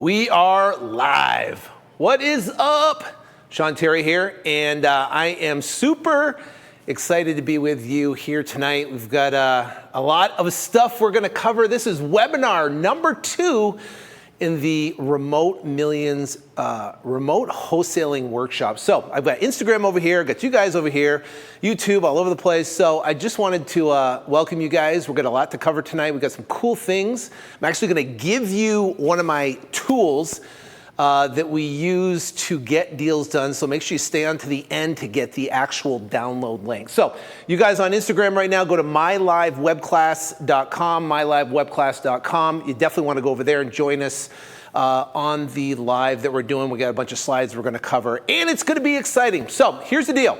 We are live. What is up? Sean Terry here, and I am super excited to be with you here tonight. We've got a lot of stuff we're going to cover. This is webinar number 2 in the Remote Millions Remote Wholesaling Workshop. So I've got Instagram over here, got you guys over here, YouTube all over the place. So I just wanted to welcome you guys. We've got a lot to cover tonight. We've got some cool things. I'm actually going to give you one of my tools that we use to get deals done. So make sure you stay on to the end to get the actual download link. So you guys on Instagram right now, go to mylivewebclass.com, mylivewebclass.com. You definitely want to go over there and join us on the live that we're doing. We got a bunch of slides we're going to cover, and it's going to be exciting. So here's the deal.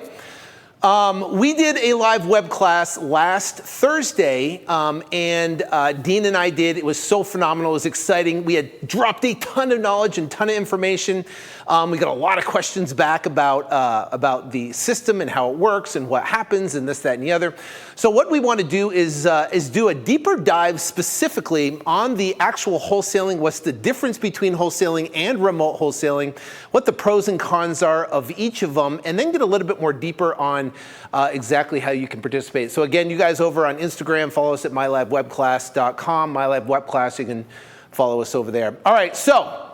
We did a live web class last Thursday, and Dean and I did. It was so phenomenal. It was exciting. We had dropped a ton of knowledge and ton of information. We got a lot of questions back about the system and how it works and what happens and this, that, and the other. So what we want to do is do a deeper dive specifically on the actual wholesaling, what's the difference between wholesaling and remote wholesaling, what the pros and cons are of each of them, and then get a little bit more deeper on exactly how you can participate. So again, you guys over on Instagram, follow us at mylivewebclass.com, mylivewebclass, you can follow us over there. All right, so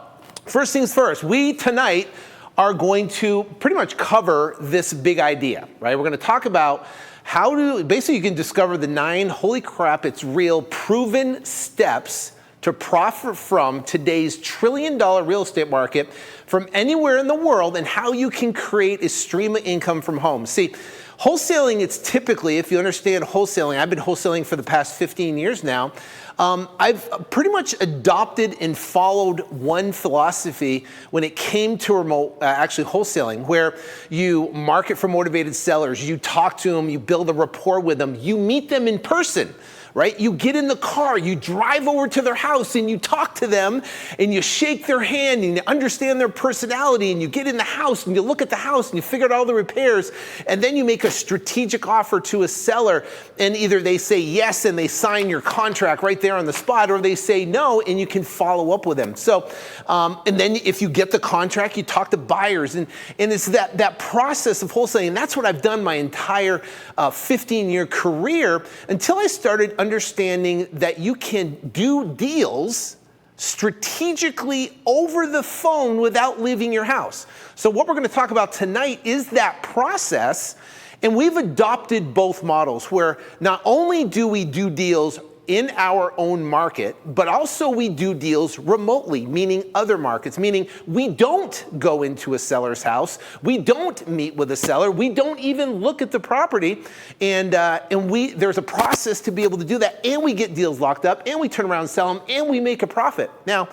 first things first, we tonight are going to pretty much cover this big idea, right? We're going to talk about how to, basically you can discover the 9, holy crap, it's real, proven steps to profit from today's $1 trillion real estate market from anywhere in the world, and how you can create a stream of income from home. See, wholesaling, it's typically, if you understand wholesaling, I've been wholesaling for the past 15 years now. I've pretty much adopted and followed one philosophy when it came to remote, actually wholesaling, where you market for motivated sellers, you talk to them, you build a rapport with them, you meet them in person. Right? You get in the car, you drive over to their house and you talk to them and you shake their hand and you understand their personality, and you get in the house and you look at the house and you figure out all the repairs, and then you make a strategic offer to a seller, and either they say yes and they sign your contract right there on the spot, or they say no and you can follow up with them. So, and then if you get the contract, you talk to buyers, and it's that process of wholesaling. And that's what I've done my entire 15-year career, until I started understanding that you can do deals strategically over the phone without leaving your house. So what we're going to talk about tonight is that process, and we've adopted both models, where not only do we do deals in our own market, but also we do deals remotely, meaning other markets, meaning we don't go into a seller's house, we don't meet with a seller, we don't even look at the property, and there's a process to be able to do that, and we get deals locked up, and we turn around and sell them, and we make a profit. Now,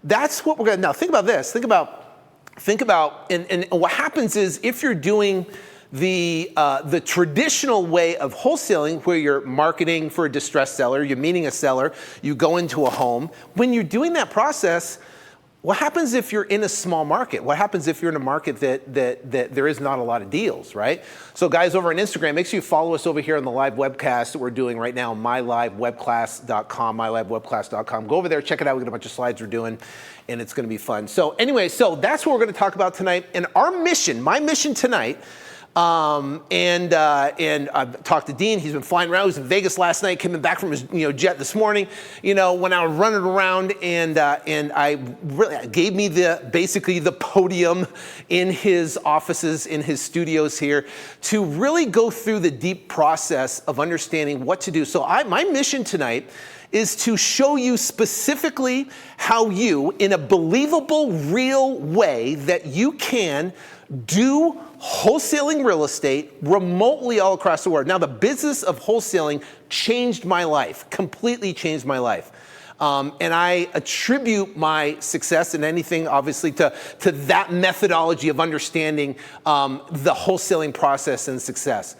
that's what we're gonna, now think about this, think about, and what happens is, if you're doing the traditional way of wholesaling, where you're marketing for a distressed seller, you're meeting a seller, you go into a home. When you're doing that process, what happens if you're in a small market? What happens if you're in a market that there is not a lot of deals, right? So guys over on Instagram, make sure you follow us over here on the live webcast that we're doing right now, mylivewebclass.com, mylivewebclass.com. Go over there, check it out. We got a bunch of slides we're doing, and it's gonna be fun. So anyway, so that's what we're gonna talk about tonight. And our mission, my mission tonight, and I've talked to Dean. He's been flying around. He was in Vegas last night, coming back from his jet this morning. When I was running around, and I really gave me basically the podium in his offices, in his studios here, to really go through the deep process of understanding what to do. So my mission tonight is to show you specifically how you, in a believable, real way, that you can do wholesaling real estate remotely all across the world. Now, the business of wholesaling changed my life, completely changed my life. And I attribute my success in anything, obviously, to that methodology of understanding the wholesaling process and success.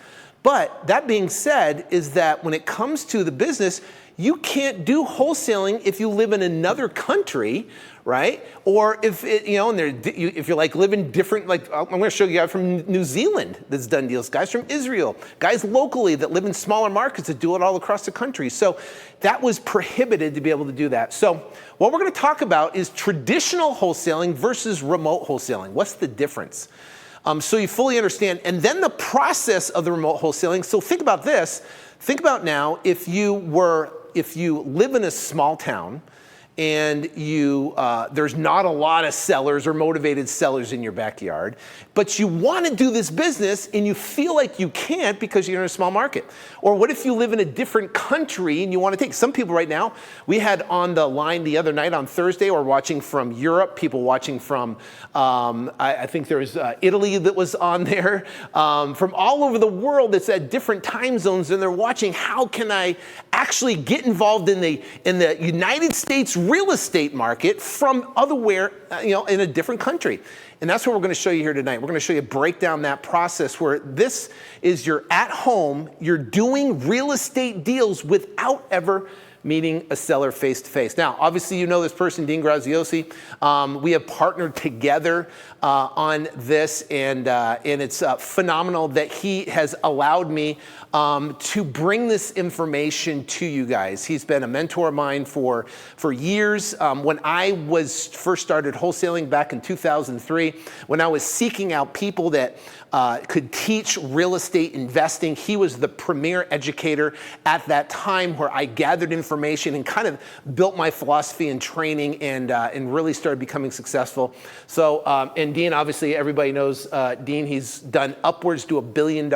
But that being said, is that when it comes to the business, you can't do wholesaling if you live in another country, right? Or if if you're like living different, like I'm going to show you a guy from New Zealand that's done deals, guys from Israel, guys locally that live in smaller markets that do it all across the country. So that was prohibited to be able to do that. So what we're going to talk about is traditional wholesaling versus remote wholesaling. What's the difference? So you fully understand. And then the process of the remote wholesaling. So think about this. Think about now if you live in a small town and there's not a lot of sellers or motivated sellers in your backyard, but you want to do this business and you feel like you can't because you're in a small market. Or what if you live in a different country and you want to take, some people right now, we had on the line the other night on Thursday, or watching from Europe, people watching from, I think there was Italy that was on there, from all over the world that's at different time zones, and they're watching how can I actually get involved in the United States real estate market from otherwhere, in a different country. And that's what we're going to show you here tonight. We're going to show you break down that process where this is you're at home, you're doing real estate deals without ever meeting a seller face to face. Now, obviously, you know this person, Dean Graziosi. We have partnered together on this, and it's phenomenal that he has allowed me to bring this information to you guys. He's been a mentor of mine for years. When I was first started wholesaling back in 2003, when I was seeking out people that could teach real estate investing, he was the premier educator at that time, where I gathered information and kind of built my philosophy and training, and really started becoming successful. So, and Dean, obviously everybody knows Dean. He's done upwards to $1 billion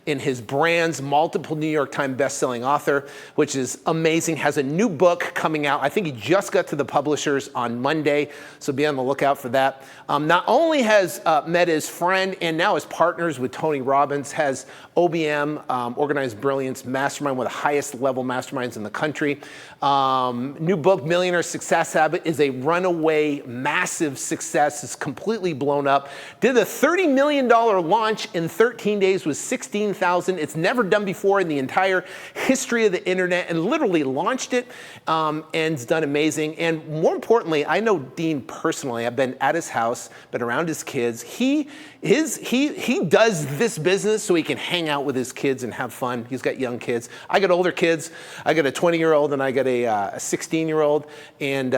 in his brands, multiple New York Times bestselling author, which is amazing, has a new book coming out. I think he just got to the publishers on Monday, so be on the lookout for that. Not only has met his friend and now his partners with Tony Robbins, has OBM, Organized Brilliance Mastermind, one of the highest level masterminds in the country. New book, Millionaire Success Habit, is a runaway, massive success. It's completely blown up. Did a $30 million launch in 13 days with 16,000. It's never done before in the entire history of the internet, and literally launched it, and it's done amazing. And more importantly, I know Dean personally. I've been at his house, been around his kids. He does this business so he can hang out with his kids and have fun. He's got young kids. I got older kids. I got a 20-year-old and I got a 16-year-old, and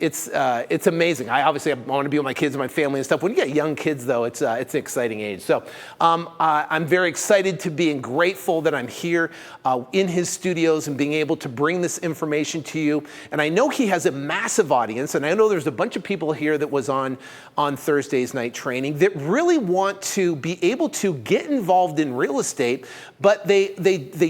it's amazing. I want to be with my kids and my family and stuff. When you get young kids, though, it's an exciting age. So I'm very excited to be, and grateful that I'm here in his studios and being able to bring this information to you. And I know he has a massive audience, and I know there's a bunch of people here that was on Thursday's night training that really want to be able to get involved in real estate, but they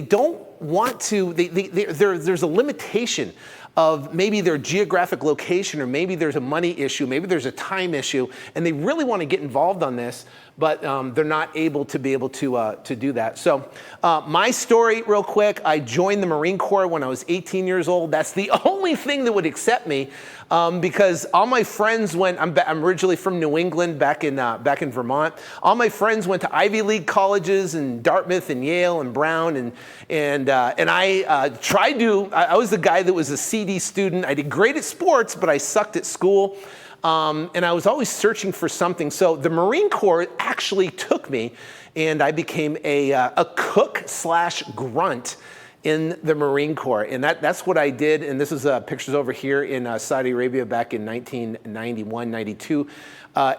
don't want to, there's a limitation of maybe their geographic location, or maybe there's a money issue, maybe there's a time issue, and they really want to get involved on this, but they're not able to do that. So my story, real quick, I joined the Marine Corps when I was 18 years old. That's the only thing that would accept me, because all my friends went. I'm originally from New England, back in Vermont. All my friends went to Ivy League colleges, and Dartmouth and Yale and Brown, and I tried to. I was the guy that was a CD student. I did great at sports, but I sucked at school. And I was always searching for something. So the Marine Corps actually took me, and I became a cook/grunt in the Marine Corps. And that's what I did. And this is pictures over here in Saudi Arabia back in 1991, 92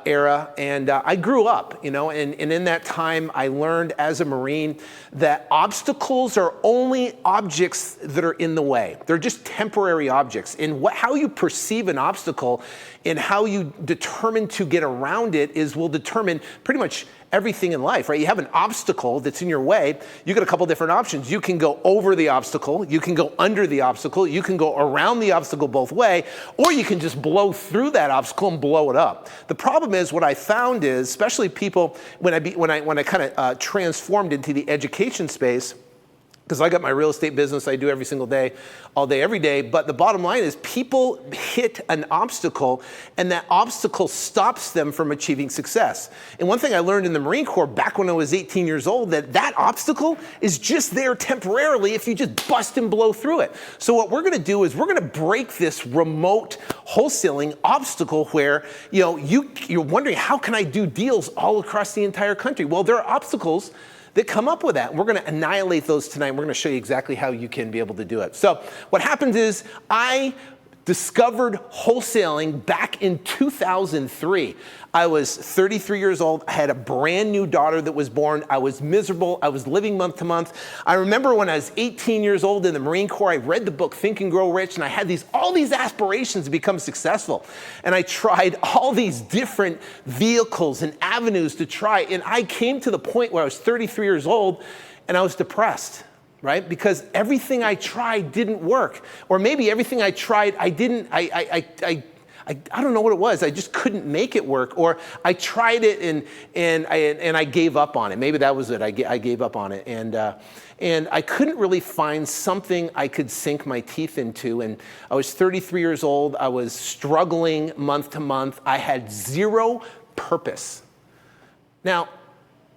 era. And I grew up, and in that time I learned as a Marine that obstacles are only objects that are in the way. They're just temporary objects. And how you perceive an obstacle and how you determine to get around it will determine pretty much everything in life, right? You have an obstacle that's in your way. You got a couple different options. You can go over the obstacle, you can go under the obstacle, you can go around the obstacle both way, or you can just blow through that obstacle and blow it up. The problem is, what I found is, especially people, when I kind of transformed into the education space, because I got my real estate business I do every single day, all day, every day. But the bottom line is people hit an obstacle, and that obstacle stops them from achieving success. And one thing I learned in the Marine Corps back when I was 18 years old, that obstacle is just there temporarily if you just bust and blow through it. So what we're gonna do is we're gonna break this remote wholesaling obstacle where you're wondering, how can I do deals all across the entire country? Well, there are obstacles that come up with that. We're gonna annihilate those tonight. We're gonna show you exactly how you can be able to do it. So what happens is I discovered wholesaling back in 2003. I was 33 years old. I had a brand new daughter that was born. I was miserable. I was living month to month. I remember when I was 18 years old in the Marine Corps, I read the book Think and Grow Rich, and I had all these aspirations to become successful. And I tried all these different vehicles and avenues to try. And I came to the point where I was 33 years old and I was depressed. Right? Because everything I tried didn't work. Or maybe everything I tried, I don't know what it was. I just couldn't make it work. Or I tried it and I gave up on it. Maybe that was it. I gave up on it. And I couldn't really find something I could sink my teeth into. And I was 33 years old. I was struggling month to month. I had zero purpose. Now,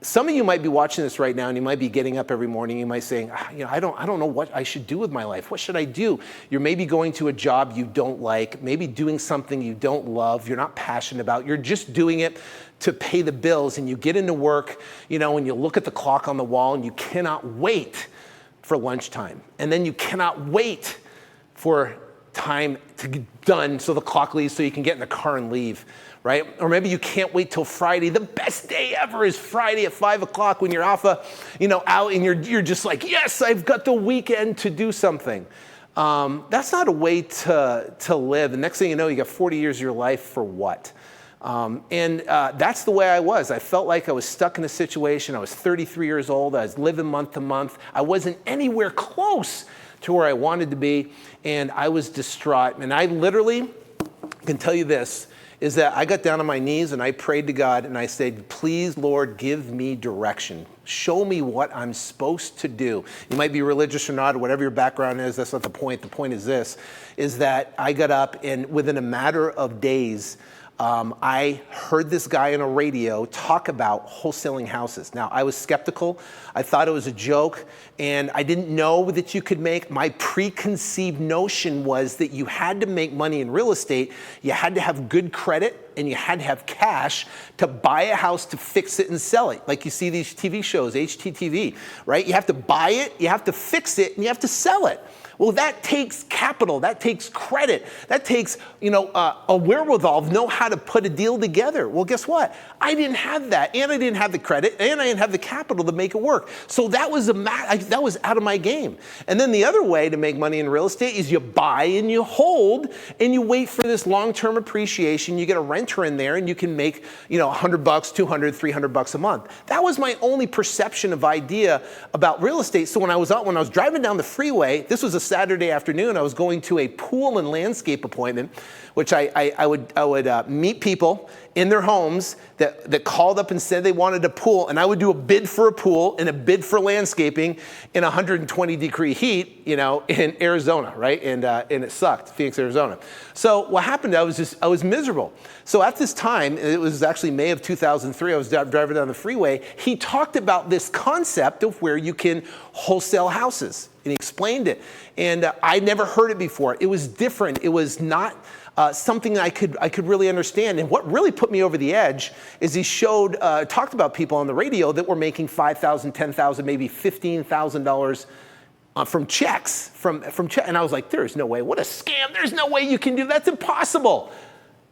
some of you might be watching this right now, and you might be getting up every morning. You might be saying, I don't know what I should do with my life. What should I do? You're maybe going to a job you don't like, maybe doing something you don't love, you're not passionate about. You're just doing it to pay the bills, and you get into work, and you look at the clock on the wall, and you cannot wait for lunchtime. And then you cannot wait for time to get done so the clock leaves so you can get in the car and leave. Right? Or maybe you can't wait till Friday. The best day ever is Friday at 5 o'clock when you're out and you're just like, yes, I've got the weekend to do something. That's not a way to live. The next thing you know, you got 40 years of your life for what? That's the way I was. I felt like I was stuck in a situation. I was 33 years old. I was living month to month. I wasn't anywhere close to where I wanted to be, and I was distraught. And I literally can tell you this, is that I got down on my knees and I prayed to God and I said, please, Lord, give me direction. Show me what I'm supposed to do. You might be religious or not, or whatever your background is, that's not the point. The point is this, is that I got up and within a matter of days, I heard this guy on a radio talk about wholesaling houses. Now, I was skeptical. I thought it was a joke, and I didn't know that you could make. My preconceived notion was that you had to make money in real estate. You had to have good credit, and you had to have cash to buy a house, to fix it and sell it. Like you see these TV shows, HGTV, right? You have to buy it, you have to fix it, and you have to sell it. Well, that takes capital, that takes credit, that takes a wherewithal of know how to put a deal together. Well, guess what? I didn't have that, and I didn't have the credit, and I didn't have the capital to make it work. So that was out of my game. And then the other way to make money in real estate is you buy and you hold, and you wait for this long-term appreciation. You get a renter in there, and you can make $100, $200, $300 a month. That was my only perception of idea about real estate. So when I was driving down the freeway, this was a Saturday afternoon, I was going to a pool and landscape appointment, which I would meet people in their homes that called up and said they wanted a pool, and I would do a bid for a pool and a bid for landscaping in 120-degree heat, in Arizona, right? And it sucked, Phoenix, Arizona. So what happened? I was miserable. So at this time, it was actually May of 2003. I was driving down the freeway. He talked about this concept of where you can wholesale houses, and he explained it. And I never heard it before. It was different. It was not something I could really understand. And what really put me over the edge is he talked about people on the radio that were making $5,000, $10,000, maybe $15,000 from checks, and I was like, there's no way. What a scam. There's no way you can do that. That's impossible.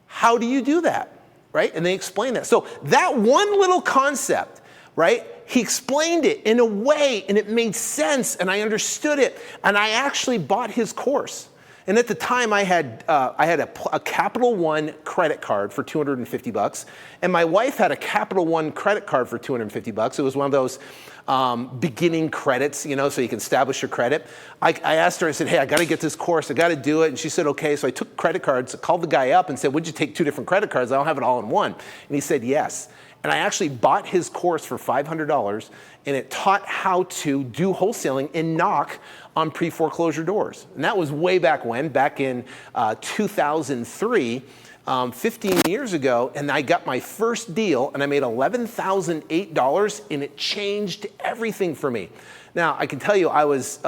How do you do that, right? And they explained that. So that one little concept, right? He explained it in a way, and it made sense, and I understood it, and I actually bought his course. And at the time, I had a Capital One credit card for $250, and my wife had a Capital One credit card for $250. It was one of those beginning credits, so you can establish your credit. I asked her, I said, hey, I got to get this course. I got to do it. And she said, okay. So I took credit cards, called the guy up and said, would you take 2 different credit cards? I don't have it all in one. And he said, yes. And I actually bought his course for $500, and it taught how to do wholesaling and knock on pre-foreclosure doors. And that was way back when, back in 2003, 15 years ago, and I got my first deal, and I made $11,008, and it changed everything for me. Now, I can tell you, I was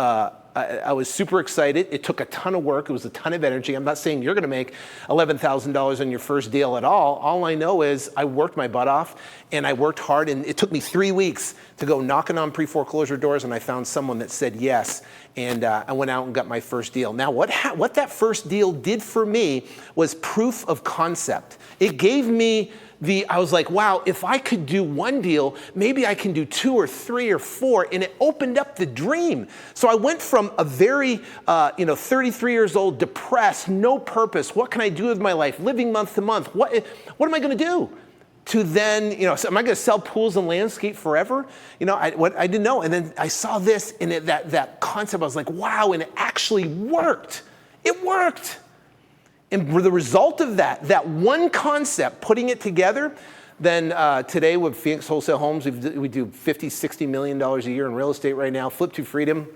super excited. It took a ton of work. It was a ton of energy. I'm not saying you're going to make $11,000 on your first deal at all. All I know is I worked my butt off, and I worked hard, and it took me 3 weeks to go knocking on pre-foreclosure doors, and I found someone that said yes, and I went out and got my first deal. Now, what that first deal did for me was proof of concept. It gave me I was like, wow, if I could do one deal, maybe I can do 2 or 3 or 4, and it opened up the dream. So I went from a very, 33 years old, depressed, no purpose, what can I do with my life, living month to month, what am I gonna do? To then, so am I gonna sell pools and landscape forever? I didn't know, and then I saw this, and that concept, I was like, wow, and it actually worked. It worked. And the result of that one concept, putting it together, then today with Phoenix Wholesale Homes, we do $50, $60 million a year in real estate right now. Flip to Freedom,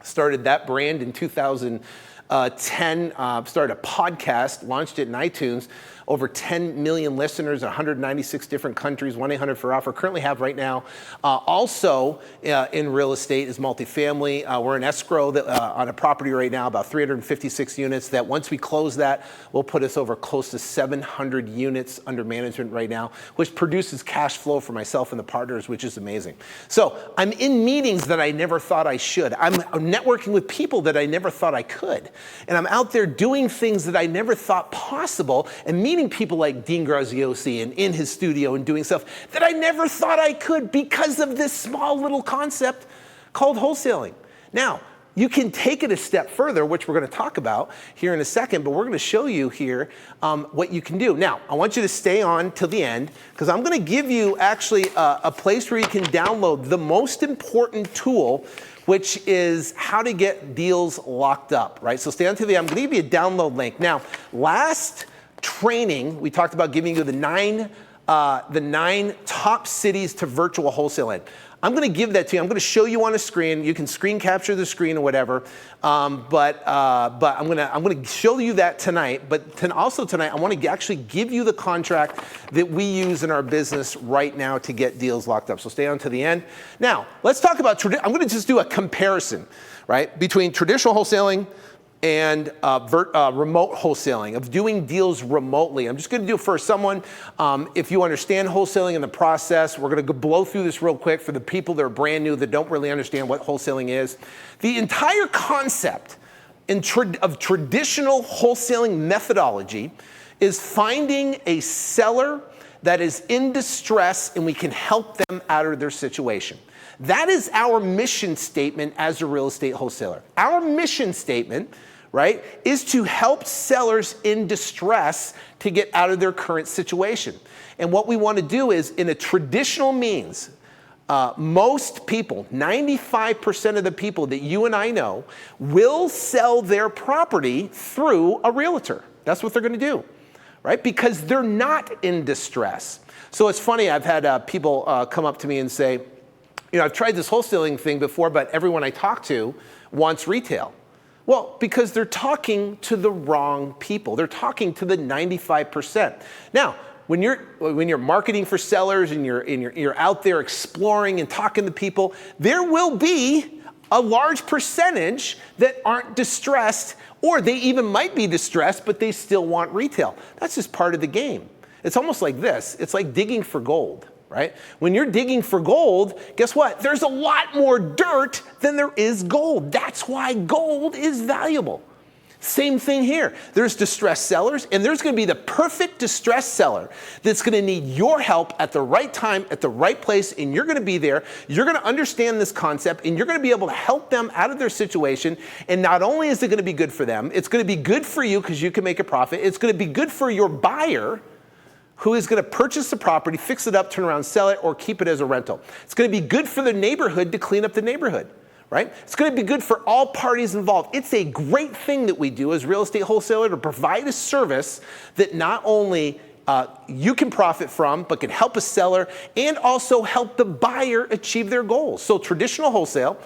started that brand in 2010, started a podcast, launched it in iTunes. Over 10 million listeners, 196 different countries, 1-800-FOR-OFFER. Currently have right now. Also in real estate is multifamily. We're in escrow on a property right now, about 356 units, that once we close that, will put us over close to 700 units under management right now, which produces cash flow for myself and the partners, which is amazing. So I'm in meetings that I never thought I should. I'm networking with people that I never thought I could. And I'm out there doing things that I never thought possible, and meeting people like Dean Graziosi and in his studio and doing stuff that I never thought I could because of this small little concept called wholesaling. Now, you can take it a step further, which we're going to talk about here in a second, but we're going to show you here what you can do. Now, I want you to stay on till the end, because I'm going to give you actually a place where you can download the most important tool, which is how to get deals locked up, right? So stay on till the end. I'm going to give you a download link. Now, last training, we talked about giving you the nine top cities to virtual wholesale in. I'm going to give that to you. I'm going to show you on a screen. You can screen capture the screen or whatever. But I'm going to show you that tonight. But also tonight, I want to actually give you the contract that we use in our business right now to get deals locked up. So stay on to the end. Now, let's talk about. I'm going to just do a comparison, right, between traditional wholesaling and remote wholesaling, of doing deals remotely. I'm just going to do it for someone, if you understand wholesaling in the process, we're going to blow through this real quick for the people that are brand new that don't really understand what wholesaling is. The entire concept of traditional wholesaling methodology is finding a seller that is in distress and we can help them out of their situation. That is our mission statement as a real estate wholesaler. Our mission statement, right, is to help sellers in distress to get out of their current situation. And what we want to do is, in a traditional means, most people, 95% of the people that you and I know, will sell their property through a realtor. That's what they're going to do, right? Because they're not in distress. So it's funny, I've had people come up to me and say, I've tried this wholesaling thing before, but everyone I talk to wants retail. Well, because they're talking to the wrong people. They're talking to the 95%. Now, when you're marketing for sellers and you're out there exploring and talking to people, there will be a large percentage that aren't distressed, or they even might be distressed, but they still want retail. That's just part of the game. It's almost like this. It's like digging for gold. Right? When you're digging for gold, guess what? There's a lot more dirt than there is gold. That's why gold is valuable. Same thing here. There's distressed sellers, and there's going to be the perfect distressed seller that's going to need your help at the right time, at the right place, and you're going to be there. You're going to understand this concept, and you're going to be able to help them out of their situation. And not only is it going to be good for them, it's going to be good for you because you can make a profit. It's going to be good for your buyer, who is going to purchase the property, fix it up, turn around, sell it, or keep it as a rental. It's going to be good for the neighborhood to clean up the neighborhood, right? It's going to be good for all parties involved. It's a great thing that we do as real estate wholesaler to provide a service that not only you can profit from, but can help a seller and also help the buyer achieve their goals. So traditional wholesale,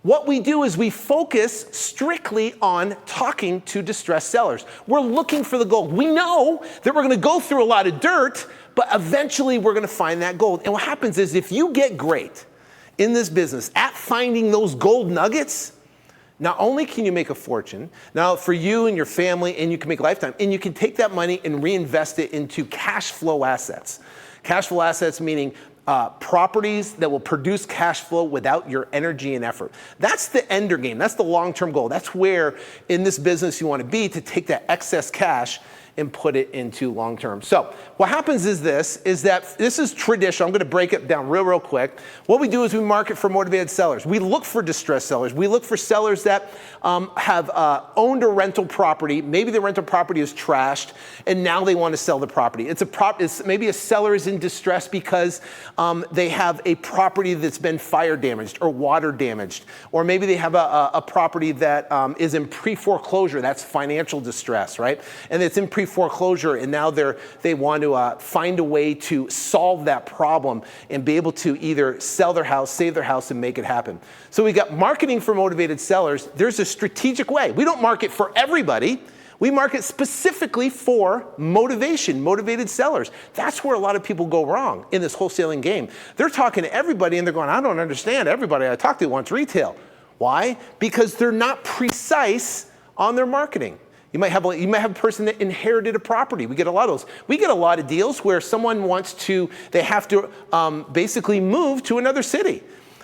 what we do is we focus strictly on talking to distressed sellers. We're looking for the gold. We know that we're going to go through a lot of dirt, but eventually we're going to find that gold. And what happens is if you get great in this business at finding those gold nuggets, not only can you make a fortune, now for you and your family, and you can make a lifetime, and you can take that money and reinvest it into cash flow assets. Cash flow assets meaning properties that will produce cash flow without your energy and effort. That's the ender game. That's the long-term goal. That's where in this business you want to be, to take that excess cash and put it into long-term. So what happens is this is traditional. I'm going to break it down real quick. What we do is we market for motivated sellers. We look for distressed sellers. We look for sellers that have owned a rental property. Maybe the rental property is trashed, and now they want to sell the property. It's maybe a seller is in distress because they have a property that's been fire damaged or water damaged, or maybe they have a property that is in pre-foreclosure. That's financial distress, right? And it's in pre-foreclosure, and now they want to find a way to solve that problem and be able to either sell their house, save their house, and make it happen. So we got marketing for motivated sellers. There's a strategic way. We don't market for everybody. We market specifically for motivated sellers. That's where a lot of people go wrong in this wholesaling game. They're talking to everybody and they're going, I don't understand. Everybody I talk to wants retail. Why? Because they're not precise on their marketing. You might have a person that inherited a property. We get a lot of those. We get a lot of deals where someone they have to basically move to another city.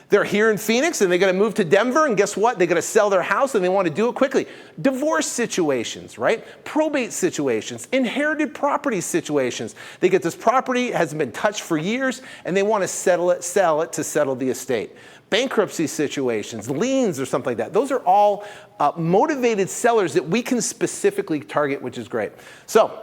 They're here in Phoenix and they got to move to Denver, and guess what? They got to sell their house and they want to do it quickly. Divorce situations, right? Probate situations, inherited property situations. They get this property, it hasn't been touched for years, and they want to sell it to settle the estate. Bankruptcy situations, liens or something like that. Those are all motivated sellers that we can specifically target, which is great. So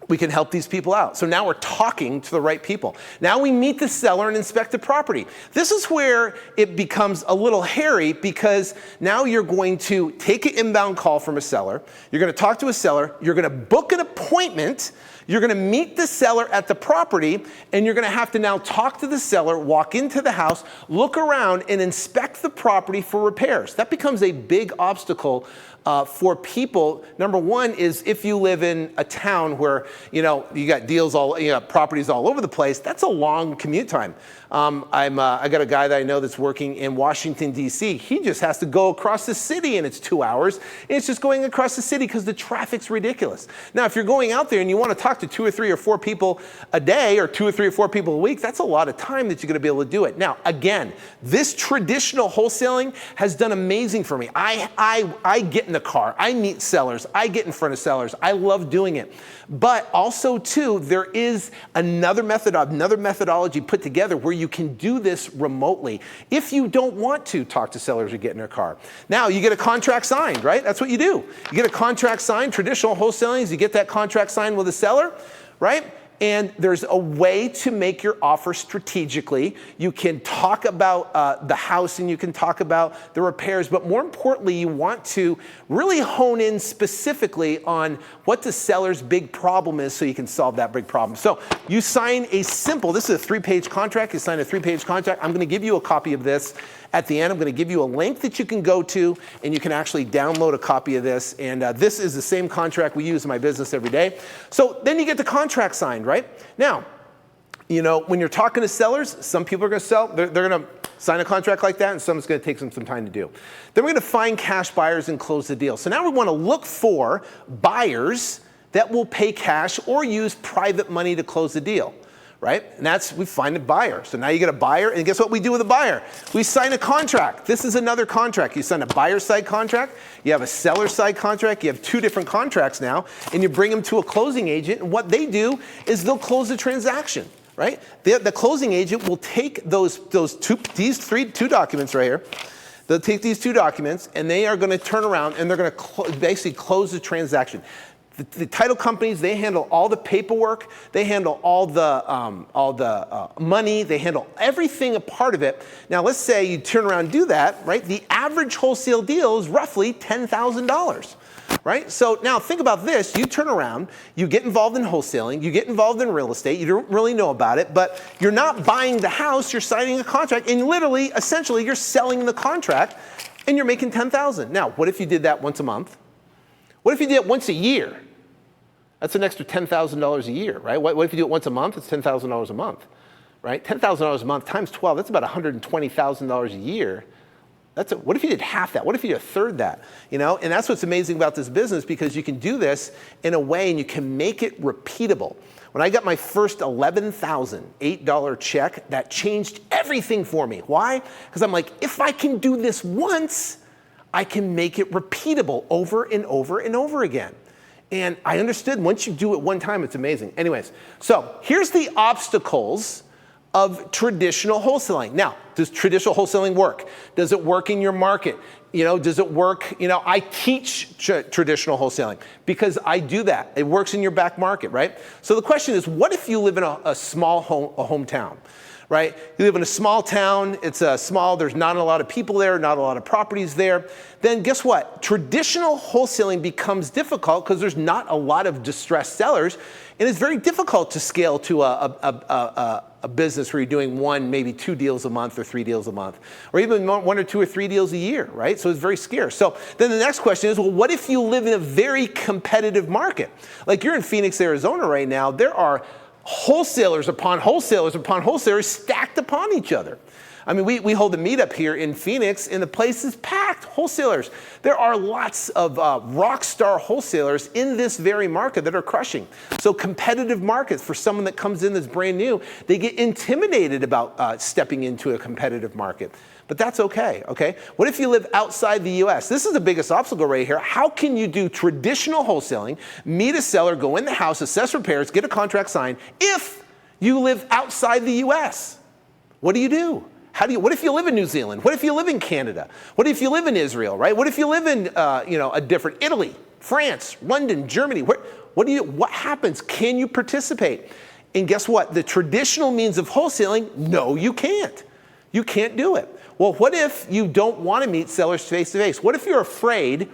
we can help these people out. So now we're talking to the right people. Now we meet the seller and inspect the property. This is where it becomes a little hairy, because now you're going to take an inbound call from a seller. You're going to talk to a seller. You're going to book an appointment. You're going to meet the seller at the property, and you're going to have to now talk to the seller, walk into the house, look around, and inspect the property for repairs. That becomes a big obstacle for people. Number one is if you live in a town where you got properties all over the place. That's a long commute time. I got a guy that I know that's working in Washington, D.C. He just has to go across the city, and it's 2 hours. And it's just going across the city because the traffic's ridiculous. Now, if you're going out there and you want to talk to 2 or 3 or 4 people a day, or 2 or 3 or 4 people a week, that's a lot of time that you're going to be able to do it. Now, again, this traditional wholesaling has done amazing for me. I get in the car. I meet sellers. I get in front of sellers. I love doing it. But also, too, there is another methodology put together where you can do this remotely if you don't want to talk to sellers or get in their car. Now, you get a contract signed, right? That's what you do. You get a contract signed. Traditional wholesaling is you get that contract signed with a seller, right? And there's a way to make your offer strategically. You can talk about the house, and you can talk about the repairs, but more importantly, you want to really hone in specifically on what the seller's big problem is so you can solve that big problem. So you sign this is a 3-page contract. You sign a 3-page contract. I'm going to give you a copy of this. At the end, I'm going to give you a link that you can go to, and you can actually download a copy of this. And this is the same contract we use in my business every day. So then you get the contract signed, right? Now, when you're talking to sellers, some people are going to sell. They're going to sign a contract like that, and some it's going to take some time to do. Then we're going to find cash buyers and close the deal. So now we want to look for buyers that will pay cash or use private money to close the deal. Right? And we find a buyer. So now you get a buyer, and guess what we do with a buyer? We sign a contract. This is another contract. You sign a buyer side contract, you have a seller side contract, you have 2 different contracts now, and you bring them to a closing agent, and what they do is they'll close the transaction, right? The closing agent will take these two documents right here. They'll take these 2 documents, and they are going to turn around, and they're going to basically close the transaction. The title companies, they handle all the paperwork, they handle all the money, they handle everything a part of it. Now let's say you turn around and do that, right? The average wholesale deal is roughly $10,000. Right? So now think about this. You turn around, you get involved in wholesaling, you get involved in real estate, you don't really know about it, but you're not buying the house, you're signing a contract, and literally, essentially, you're selling the contract, and you're making $10,000. Now, what if you did that once a month? What if you did it once a year? That's an extra $10,000 a year, right? What if you do it once a month? It's $10,000 a month, right? $10,000 a month times 12, that's about $120,000 a year. What if you did half that? What if you did a third that? You know, and that's what's amazing about this business, because you can do this in a way and you can make it repeatable. When I got my first $11,008 check, that changed everything for me. Why? Because I'm like, if I can do this once, I can make it repeatable over and over and over again. And I understood once you do it one time, it's amazing. Anyways, so here's the obstacles of traditional wholesaling. Now, does traditional wholesaling work? Does it work in your market? You know, does it work? You know, I teach traditional wholesaling because I do that. It works in your back market, right? So the question is, what if you live in a small hometown, right? You live in a small town, it's small, there's not a lot of people there, not a lot of properties there. Then guess what? Traditional wholesaling becomes difficult because there's not a lot of distressed sellers, and it's very difficult to scale to a business where you're doing one, maybe 2 deals a month or 3 deals a month, or even 1 or 2 or 3 deals a year, right? So it's very scarce. So then the next question is, well, what if you live in a very competitive market? Like you're in Phoenix, Arizona right now, there are wholesalers upon wholesalers upon wholesalers stacked upon each other. I mean, we hold a meetup here in Phoenix, and the place is packed, wholesalers. There are lots of rock star wholesalers in this very market that are crushing. So competitive markets, for someone that comes in that's brand new, they get intimidated about stepping into a competitive market. But that's okay, okay? What if you live outside the US? This is the biggest obstacle right here. How can you do traditional wholesaling, meet a seller, go in the house, assess repairs, get a contract signed, if you live outside the US? What do you do? What if you live in New Zealand? What if you live in Canada? What if you live in Israel, right? What if you live in, a different Italy, France, London, Germany? What happens? Can you participate? And guess what? The traditional means of wholesaling, no, you can't. You can't do it. Well, what if you don't want to meet sellers face to face? What if you're afraid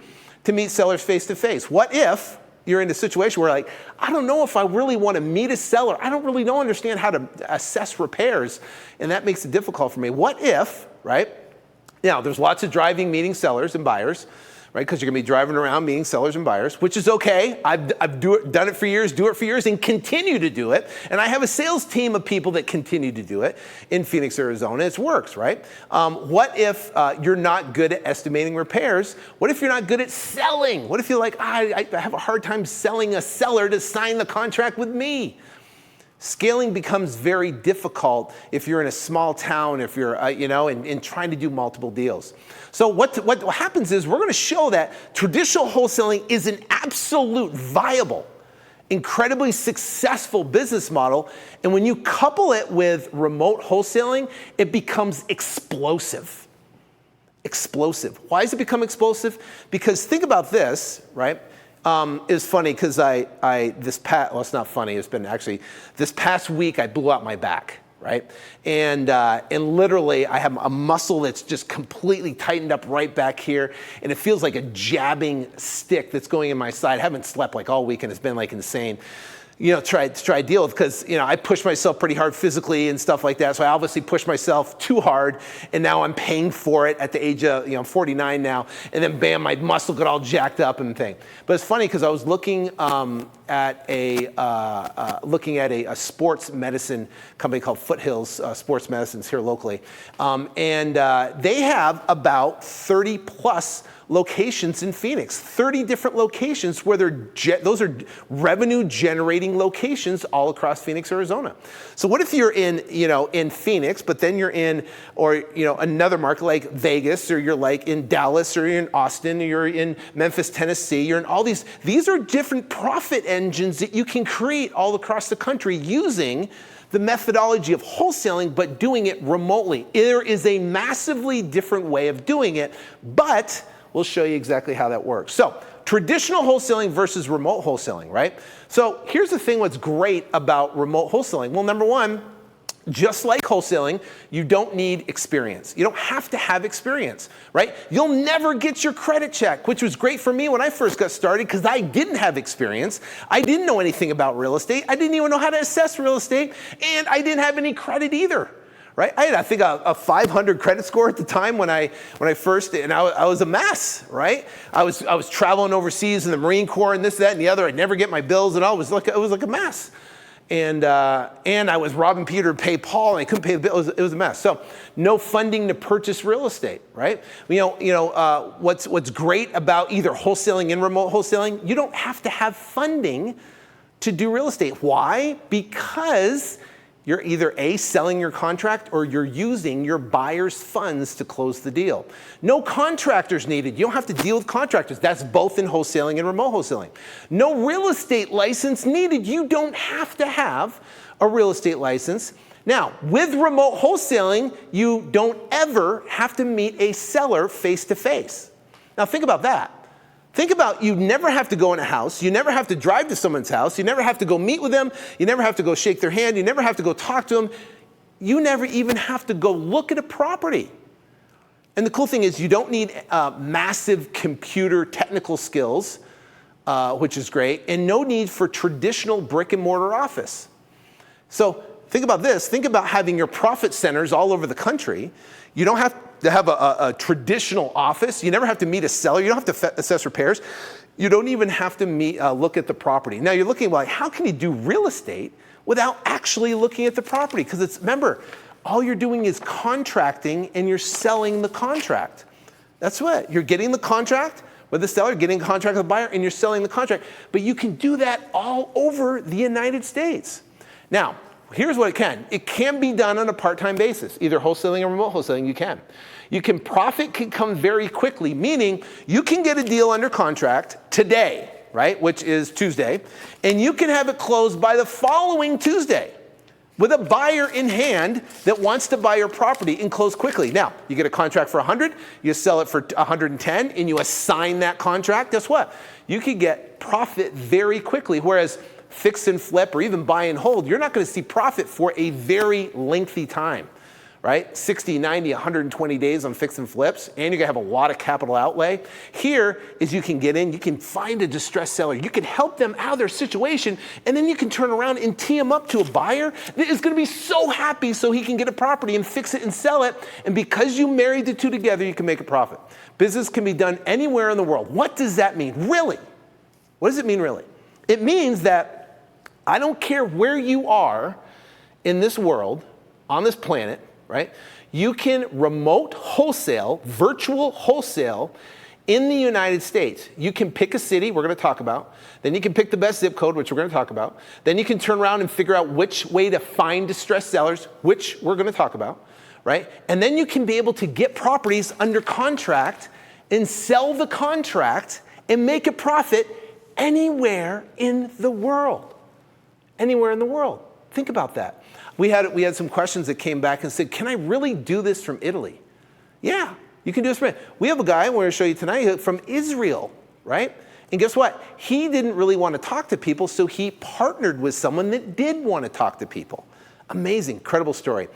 to meet sellers face to face? What if you're in a situation where like, I don't know if I really want to meet a seller. I don't really understand how to assess repairs, and that makes it difficult for me. What if, right? Now, there's lots of driving, meeting sellers and buyers, right? Because you're going to be driving around meeting sellers and buyers, which is okay. I've done it for years, do it for years, and continue to do it. And I have a sales team of people that continue to do it in Phoenix, Arizona. It works, right? What if you're not good at estimating repairs? What if you're not good at selling? What if you're like, I have a hard time selling a seller to sign the contract with me? Scaling becomes very difficult if you're in a small town, if you're, and trying to do multiple deals. So what happens is we're going to show that traditional wholesaling is an absolute viable, incredibly successful business model. And when you couple it with remote wholesaling, it becomes explosive. Explosive. Why does it become explosive? Because think about this, right? It's funny because it's not funny, it's been actually, this past week I blew out my back, right? And literally I have a muscle that's just completely tightened up right back here, and it feels like a jabbing stick that's going in my side. I haven't slept like all week, and it's been like insane. Try to deal with, because, I push myself pretty hard physically and stuff like that. So I obviously pushed myself too hard, and now I'm paying for it at the age of, I'm 49 now, and then bam, my muscle got all jacked up and thing. But it's funny because I was looking at a sports medicine company called Foothills Sports Medicines here locally, and they have about 30 plus locations in Phoenix, 30 different locations where those are revenue generating locations all across Phoenix, Arizona. So what if you're in Phoenix, but then you're in, another market like Vegas, or you're like in Dallas, or you're in Austin, or you're in Memphis, Tennessee, you're in all these are different profit engines that you can create all across the country using the methodology of wholesaling, but doing it remotely. There is a massively different way of doing it, but we'll show you exactly how that works. So traditional wholesaling versus remote wholesaling, right? So here's the thing what's great about remote wholesaling. Well, number one, just like wholesaling, you don't need experience. You don't have to have experience, right? You'll never get your credit check, which was great for me when I first got started because I didn't have experience. I didn't know anything about real estate. I didn't even know how to assess real estate, and I didn't have any credit either. Right? I had, I think, a 500 credit score at the time when I first, and I was a mess, right? I was traveling overseas in the Marine Corps and this, that, and the other. I'd never get my bills, and it was like a mess. And I was robbing Peter to pay Paul, and I couldn't pay the bill. It was a mess. So no funding to purchase real estate, right? What's great about either wholesaling and remote wholesaling, you don't have to have funding to do real estate. Why? Because you're either A, selling your contract, or you're using your buyer's funds to close the deal. No contractors needed. You don't have to deal with contractors. That's both in wholesaling and remote wholesaling. No real estate license needed. You don't have to have a real estate license. Now, with remote wholesaling, you don't ever have to meet a seller face to face. Now, think about that. Think about, you never have to go in a house, you never have to drive to someone's house, you never have to go meet with them, you never have to go shake their hand, you never have to go talk to them, you never even have to go look at a property. And the cool thing is you don't need massive computer technical skills, which is great, and no need for traditional brick and mortar office. So think about this, think about having your profit centers all over the country. You don't have to have a traditional office. You never have to meet a seller. You don't have to assess repairs. You don't even have to look at the property. Now you're looking like, how can you do real estate without actually looking at the property? Because remember, all you're doing is contracting and you're selling the contract. That's what, you're getting the contract with the seller, getting a contract with the buyer, and you're selling the contract. But you can do that all over the United States. Now, here's what it can. It can be done on a part-time basis, either wholesaling or remote wholesaling, you can. Profit can come very quickly, meaning you can get a deal under contract today, right, which is Tuesday, and you can have it closed by the following Tuesday with a buyer in hand that wants to buy your property and close quickly. Now, you get a contract for 100, you sell it for 110, and you assign that contract. Guess what? You could get profit very quickly, whereas fix and flip or even buy and hold, you're not going to see profit for a very lengthy time, right? 60, 90, 120 days on fix and flips, and you're going to have a lot of capital outlay. Here is you can get in, you can find a distressed seller, you can help them out of their situation, and then you can turn around and tee them up to a buyer that is going to be so happy so he can get a property and fix it and sell it, and because you married the two together, you can make a profit. Business can be done anywhere in the world. What does that mean, really? What does it mean, really? It means that I don't care where you are in this world, on this planet, right? You can remote wholesale, virtual wholesale in the United States. You can pick a city, we're going to talk about. Then you can pick the best zip code, which we're going to talk about. Then you can turn around and figure out which way to find distressed sellers, which we're going to talk about, right? And then you can be able to get properties under contract and sell the contract and make a profit anywhere in the world. Anywhere in the world. Think about that. We had some questions that came back and said, can I really do this from Italy? Yeah, you can do this from Italy. We have a guy, we're going to show you tonight, from Israel, right? And guess what? He didn't really want to talk to people, so he partnered with someone that did want to talk to people. Amazing, incredible story.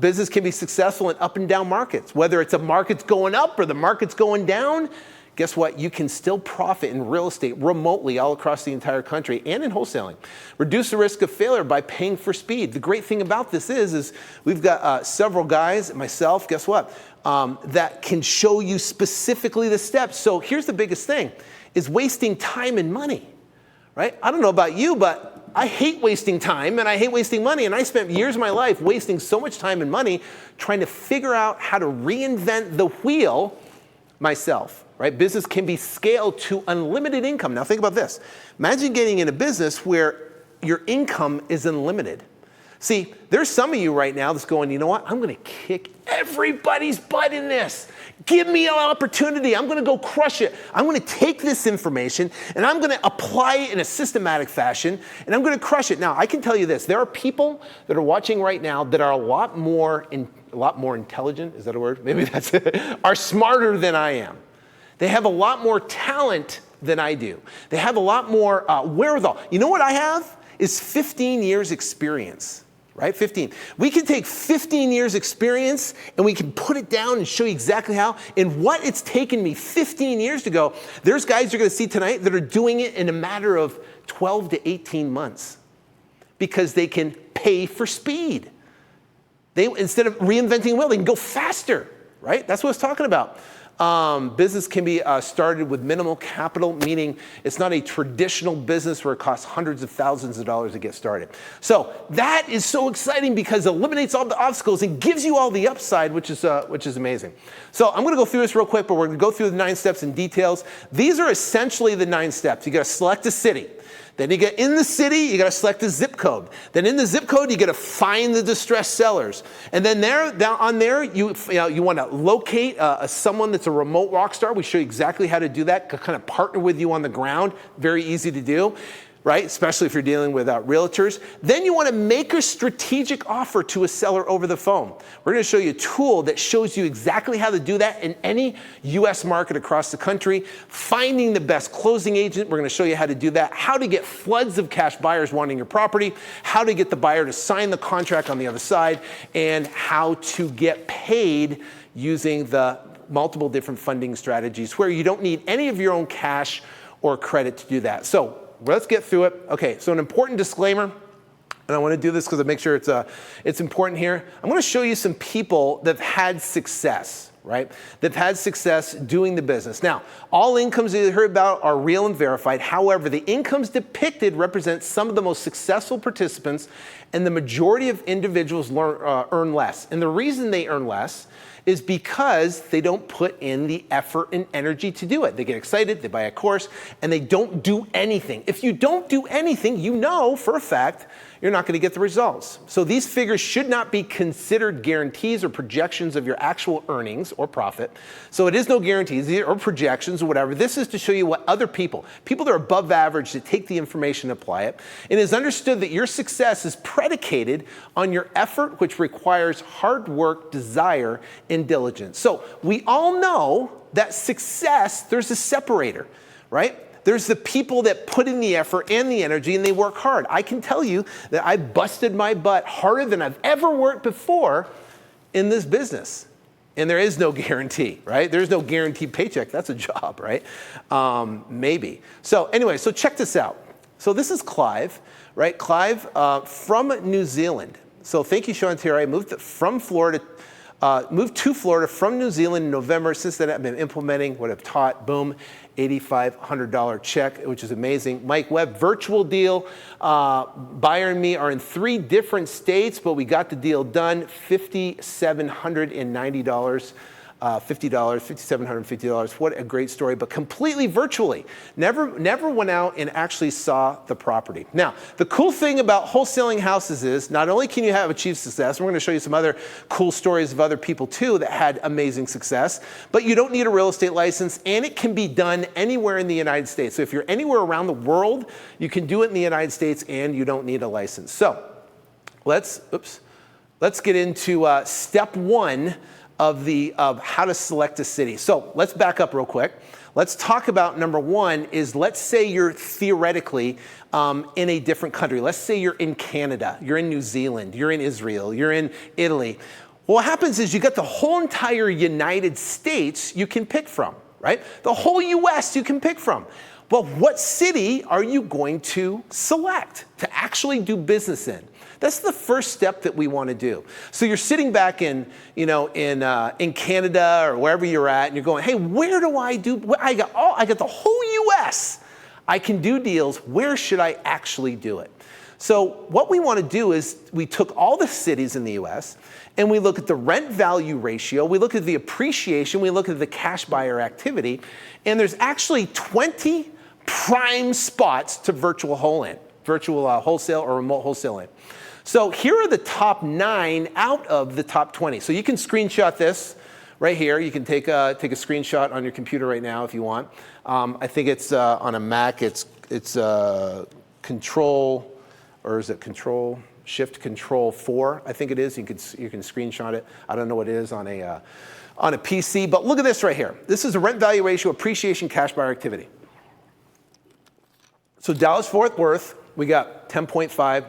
Business can be successful in up and down markets. Whether it's a market's going up or the market's going down, guess what? You can still profit in real estate remotely all across the entire country and in wholesaling. Reduce the risk of failure by paying for speed. The great thing about this is we've got several guys, myself, guess what? That can show you specifically the steps. So here's the biggest thing, is wasting time and money, right? I don't know about you, but I hate wasting time and I hate wasting money. And I spent years of my life wasting so much time and money trying to figure out how to reinvent the wheel myself. Right? Business can be scaled to unlimited income. Now think about this. Imagine getting in a business where your income is unlimited. See, there's some of you right now that's going, you know what? I'm going to kick everybody's butt in this. Give me an opportunity. I'm going to go crush it. I'm going to take this information and I'm going to apply it in a systematic fashion and I'm going to crush it. Now, I can tell you this. There are people that are watching right now that are a lot more intelligent. Is that a word? Maybe that's it. Are smarter than I am. They have a lot more talent than I do. They have a lot more wherewithal. You know what I have? Is 15 years experience, right? 15. We can take 15 years experience and we can put it down and show you exactly how. And what it's taken me 15 years to go, there's guys you're gonna see tonight that are doing it in a matter of 12 to 18 months because they can pay for speed. Instead of reinventing the wheel, they can go faster, right? That's what it's talking about. Business can be started with minimal capital, meaning it's not a traditional business where it costs hundreds of thousands of dollars to get started. So that is so exciting because it eliminates all the obstacles and gives you all the upside, which is amazing. So I'm going to go through this real quick, but we're going to go through the 9 steps in details. These are essentially the 9 steps. You got to select a city. Then you get in the city, you got to select the zip code. Then in the zip code, you got to find the distressed sellers. And then down there, you want to locate someone that's a remote rock star. We show you exactly how to do that, kind of partner with you on the ground. Very easy to do, right? Especially if you're dealing with realtors. Then you want to make a strategic offer to a seller over the phone. We're going to show you a tool that shows you exactly how to do that in any U.S. market across the country. Finding the best closing agent, we're going to show you how to do that. How to get floods of cash buyers wanting your property. How to get the buyer to sign the contract on the other side. And how to get paid using the multiple different funding strategies where you don't need any of your own cash or credit to do that. So let's get through it. Okay, so an important disclaimer, and I want to do this because I make sure it's important here. I'm going to show you some people that have had success, right? They've had success doing the business. Now, all incomes you heard about are real and verified. However, the incomes depicted represent some of the most successful participants, and the majority of individuals earn less. And the reason they earn less is because they don't put in the effort and energy to do it. They get excited, they buy a course, and they don't do anything. If you don't do anything, you know for a fact you're not going to get the results. So these figures should not be considered guarantees or projections of your actual earnings or profit. So it is no guarantees or projections or whatever. This is to show you what other people that are above average, that take the information and apply it. And it is understood that your success is predicated on your effort, which requires hard work, desire, and diligence. So we all know that success, there's a separator, right? There's the people that put in the effort and the energy and they work hard. I can tell you that I busted my butt harder than I've ever worked before in this business. And there is no guarantee, right? There's no guaranteed paycheck. That's a job, right? Maybe. So anyway, so check this out. So this is Clive, right? Clive from New Zealand. So thank you, Sean Terry. I moved to Florida from New Zealand in November. Since then, I've been implementing what I've taught. Boom, $8,500 check, which is amazing. Mike Webb, virtual deal. Buyer and me are in 3 different states, but we got the deal done. $5,790. $5,750. What a great story, but completely virtually. Never went out and actually saw the property. Now, the cool thing about wholesaling houses is not only can you have achieved success, and we're going to show you some other cool stories of other people too that had amazing success, but you don't need a real estate license, and it can be done anywhere in the United States. So if you're anywhere around the world, you can do it in the United States and you don't need a license. So let's get into step 1 of how to select a city. So let's back up real quick. Let's talk about number 1 is, let's say you're theoretically in a different country. Let's say you're in Canada, you're in New Zealand, you're in Israel, you're in Italy. Well, what happens is you got the whole entire United States you can pick from, right? The whole US you can pick from. Well, what city are you going to select to actually do business in? That's the first step that we want to do. So you're sitting back in Canada or wherever you're at, and you're going, hey, where do I do? I got the whole U.S. I can do deals. Where should I actually do it? So what we want to do is we took all the cities in the U.S. and we look at the rent value ratio. We look at the appreciation. We look at the cash buyer activity, and there's actually 20 prime spots to virtual wholesale or remote wholesale in. So here are the top 9 out of the top 20. So you can screenshot this right here. You can take a screenshot on your computer right now if you want. I think it's on a Mac. It's Control, or is it Control Shift Control 4, I think it is. You can screenshot it. I don't know what it is on a PC, but look at this right here. This is a rent value ratio appreciation cash buyer activity. So Dallas-Fort Worth, we got 10.5.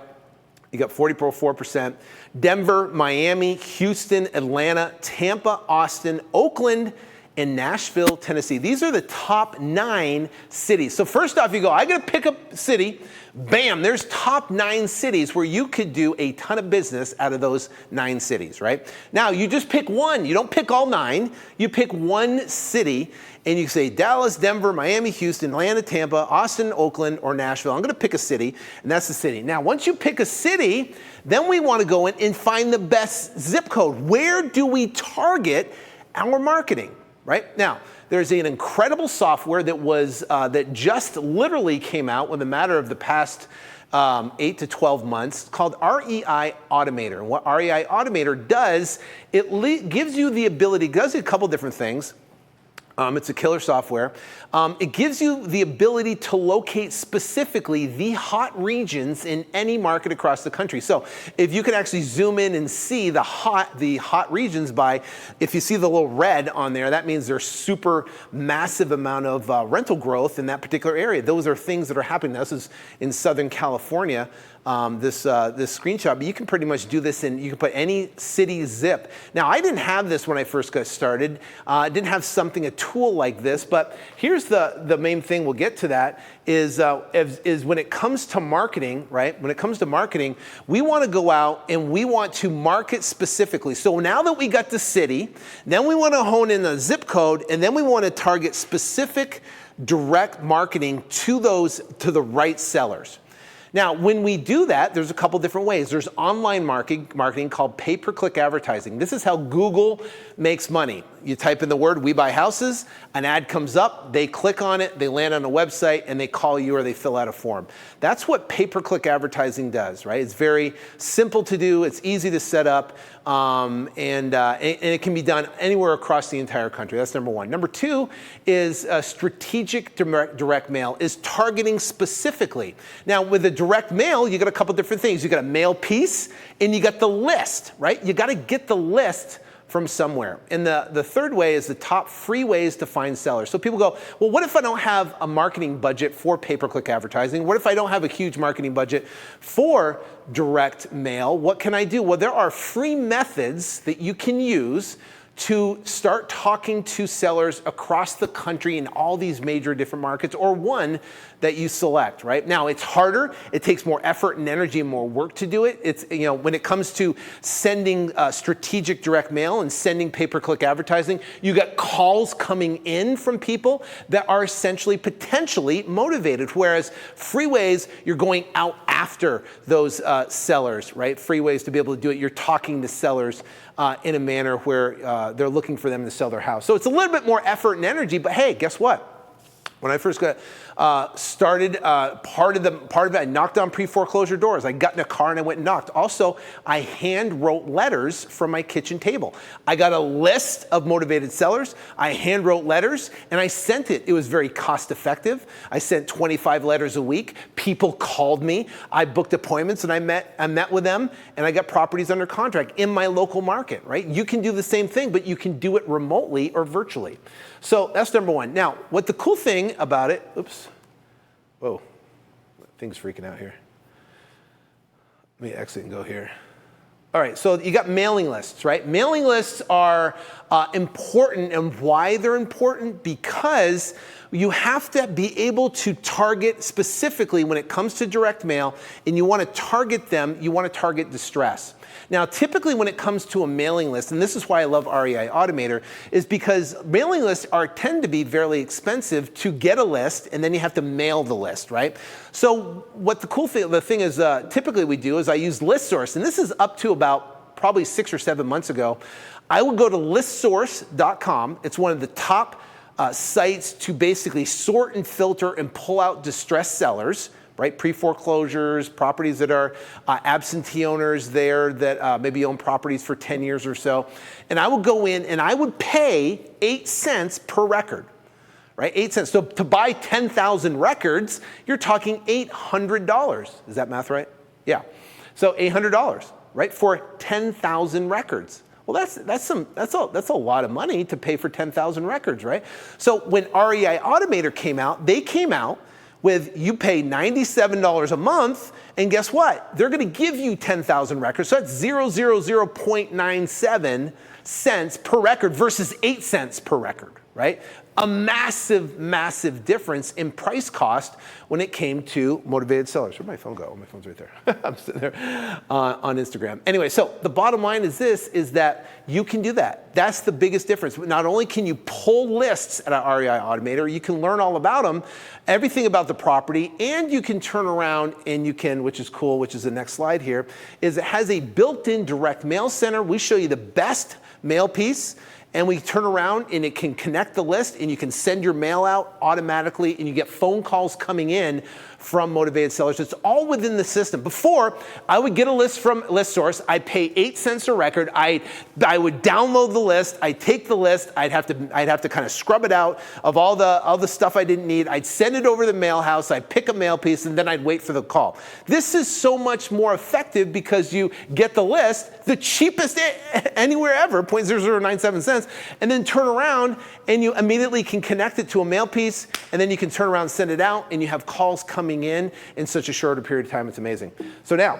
You got 44%. Denver, Miami, Houston, Atlanta, Tampa, Austin, Oakland, and Nashville, Tennessee. These are the top 9 cities. So first off, you go, I got to pick a city. Bam, there's top 9 cities where you could do a ton of business out of those 9 cities, right? Now, you just pick one. You don't pick all 9. You pick one city, and you say Dallas, Denver, Miami, Houston, Atlanta, Tampa, Austin, Oakland, or Nashville. I'm going to pick a city, and that's the city. Now, once you pick a city, then we want to go in and find the best zip code. Where do we target our marketing? Right? Now, there's an incredible software that just literally came out in the matter of the past 8 to 12 months called REI Automator. And what REI Automator does, it gives you the ability, it does a couple different things. It's a killer software. It gives you the ability to locate specifically the hot regions in any market across the country. So if you can actually zoom in and see the hot regions by, if you see the little red on there, that means there's super massive amount of rental growth in that particular area. Those are things that are happening. This is in Southern California. This screenshot, but you can pretty much do this you can put any city zip. Now, I didn't have this when I first got started. I didn't have a tool like this, but here's the main thing, we'll get to that, is when it comes to marketing, right? When it comes to marketing, we want to go out and we want to market specifically. So now that we got the city, then we want to hone in the zip code, and then we want to target specific direct marketing to the right sellers. Now, when we do that, there's a couple different ways. There's online marketing called pay-per-click advertising. This is how Google makes money. You type in the word "we buy houses," an ad comes up, they click on it, they land on a website, and they call you or they fill out a form. That's what pay-per-click advertising does, right? It's very simple to do, it's easy to set up, and it can be done anywhere across the entire country. That's number one. Number two is strategic direct mail, is targeting specifically. Now, with the direct mail, you got a couple different things. You got a mail piece, and you got the list, right? You got to get the list from somewhere. And the third way is the top free ways to find sellers. So people go, well, what if I don't have a marketing budget for pay-per-click advertising? What if I don't have a huge marketing budget for direct mail? What can I do? Well, there are free methods that you can use to start talking to sellers across the country in all these major different markets, or one that you select, right? Now, it's harder, it takes more effort and energy and more work to do it. It's, when it comes to sending strategic direct mail and sending pay-per-click advertising, you got calls coming in from people that are essentially potentially motivated, whereas free ways, you're going out after those sellers, right? Free ways to be able to do it, you're talking to sellers in a manner where they're looking for them to sell their house. So it's a little bit more effort and energy, but hey, guess what? When I first got started, part of it, I knocked on pre-foreclosure doors. I got in a car and I went and knocked. Also, I hand wrote letters from my kitchen table. I got a list of motivated sellers. I hand wrote letters and I sent it. It was very cost effective. I sent 25 letters a week. People called me. I booked appointments and I met with them, and I got properties under contract in my local market, right? You can do the same thing, but you can do it remotely or virtually. So that's number one. Now, what the cool thing about it, whoa, thing's freaking out here. Let me exit and go here. All right, so you got mailing lists, right? Mailing lists are important, and why they're important? Because you have to be able to target specifically when it comes to direct mail, and you want to target them, you want to target distress. Now, typically when it comes to a mailing list, and this is why I love REI Automator, is because mailing lists tend to be fairly expensive to get a list, and then you have to mail the list, right? So what the thing is typically we do is I use ListSource, and this is up to about probably 6 or 7 months ago. I would go to listsource.com. It's one of the top sites to basically sort and filter and pull out distressed sellers, right? Pre-foreclosures, properties that are absentee owners there that maybe own properties for 10 years or so. And I would go in and I would pay 8 cents per record, right? 8 cents. So to buy 10,000 records, you're talking $800. Is that math right? Yeah. So $800, right, for 10,000 records. Well, that's a lot of money to pay for 10,000 records, right? So when REI Automator came out, they came out with you pay $97 a month, and guess what? They're going to give you 10,000 records. So that's 0.97 cents per record versus 8 cents per record, right? A massive, massive difference in price cost when it came to motivated sellers. Where'd my phone go? Oh, my phone's right there. I'm sitting there on Instagram. Anyway, so the bottom line is this, is that you can do that. That's the biggest difference. Not only can you pull lists at an REI Automator, you can learn all about them, everything about the property, and you can turn around and you can, which is cool, which is the next slide here, is it has a built-in direct mail center. We show you the best mail piece, and we turn around and it can connect the list and you can send your mail out automatically and you get phone calls coming in from motivated sellers. It's all within the system. Before, I would get a list from ListSource. I'd pay 8 cents a record. I would download the list. I'd take the list. I'd have to kind of scrub it out of all the stuff I didn't need. I'd send it over to the mail house. I'd pick a mail piece and then I'd wait for the call. This is so much more effective because you get the list, the cheapest anywhere ever, 0.0097 cents, and then turn around and you immediately can connect it to a mail piece, and then you can turn around and send it out, and you have calls coming in such a shorter period of time. It's amazing. So now,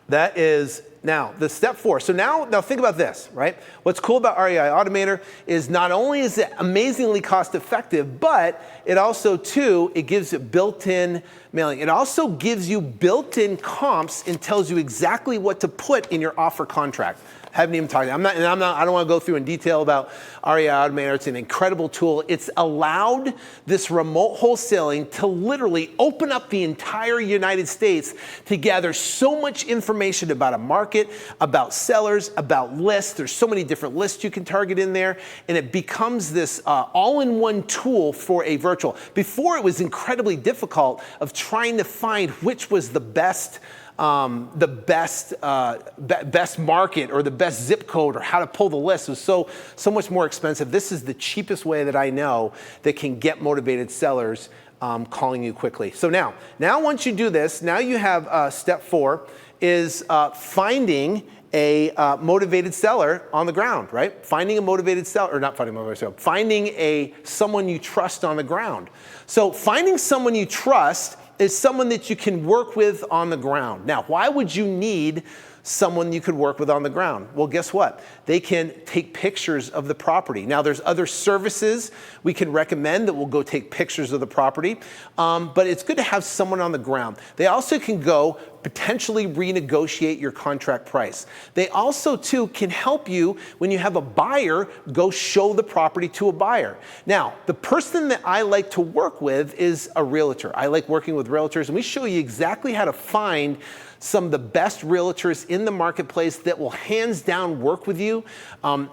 that is now the step 4. So now think about this, right? What's cool about REI Automator is not only is it amazingly cost effective, but it also too, it gives it built-in mailing. It also gives you built-in comps and tells you exactly what to put in your offer contract. Haven't even talked. I don't want to go through in detail about REI Automator. It's an incredible tool. It's allowed this remote wholesaling to literally open up the entire United States to gather so much information about a market, about sellers, about lists. There's so many different lists you can target in there, and it becomes this all-in-one tool for a virtual. Before, it was incredibly difficult of trying to find which was the best best market or the best zip code or how to pull the list. It was so much more expensive. This is the cheapest way that I know that can get motivated sellers calling you quickly. So now once you do this, now you have step 4 is finding a motivated seller on the ground, right? Finding a motivated seller, or not finding a motivated seller, finding someone you trust on the ground. So finding someone you trust is someone that you can work with on the ground. Now, why would you need someone you could work with on the ground? Well, guess what? They can take pictures of the property. Now, there's other services we can recommend that will go take pictures of the property, but it's good to have someone on the ground. They also can go potentially renegotiate your contract price. They also, too, can help you when you have a buyer go show the property to a buyer. Now, the person that I like to work with is a realtor. I like working with realtors, and we show you exactly how to find some of the best realtors in the marketplace that will hands down work with you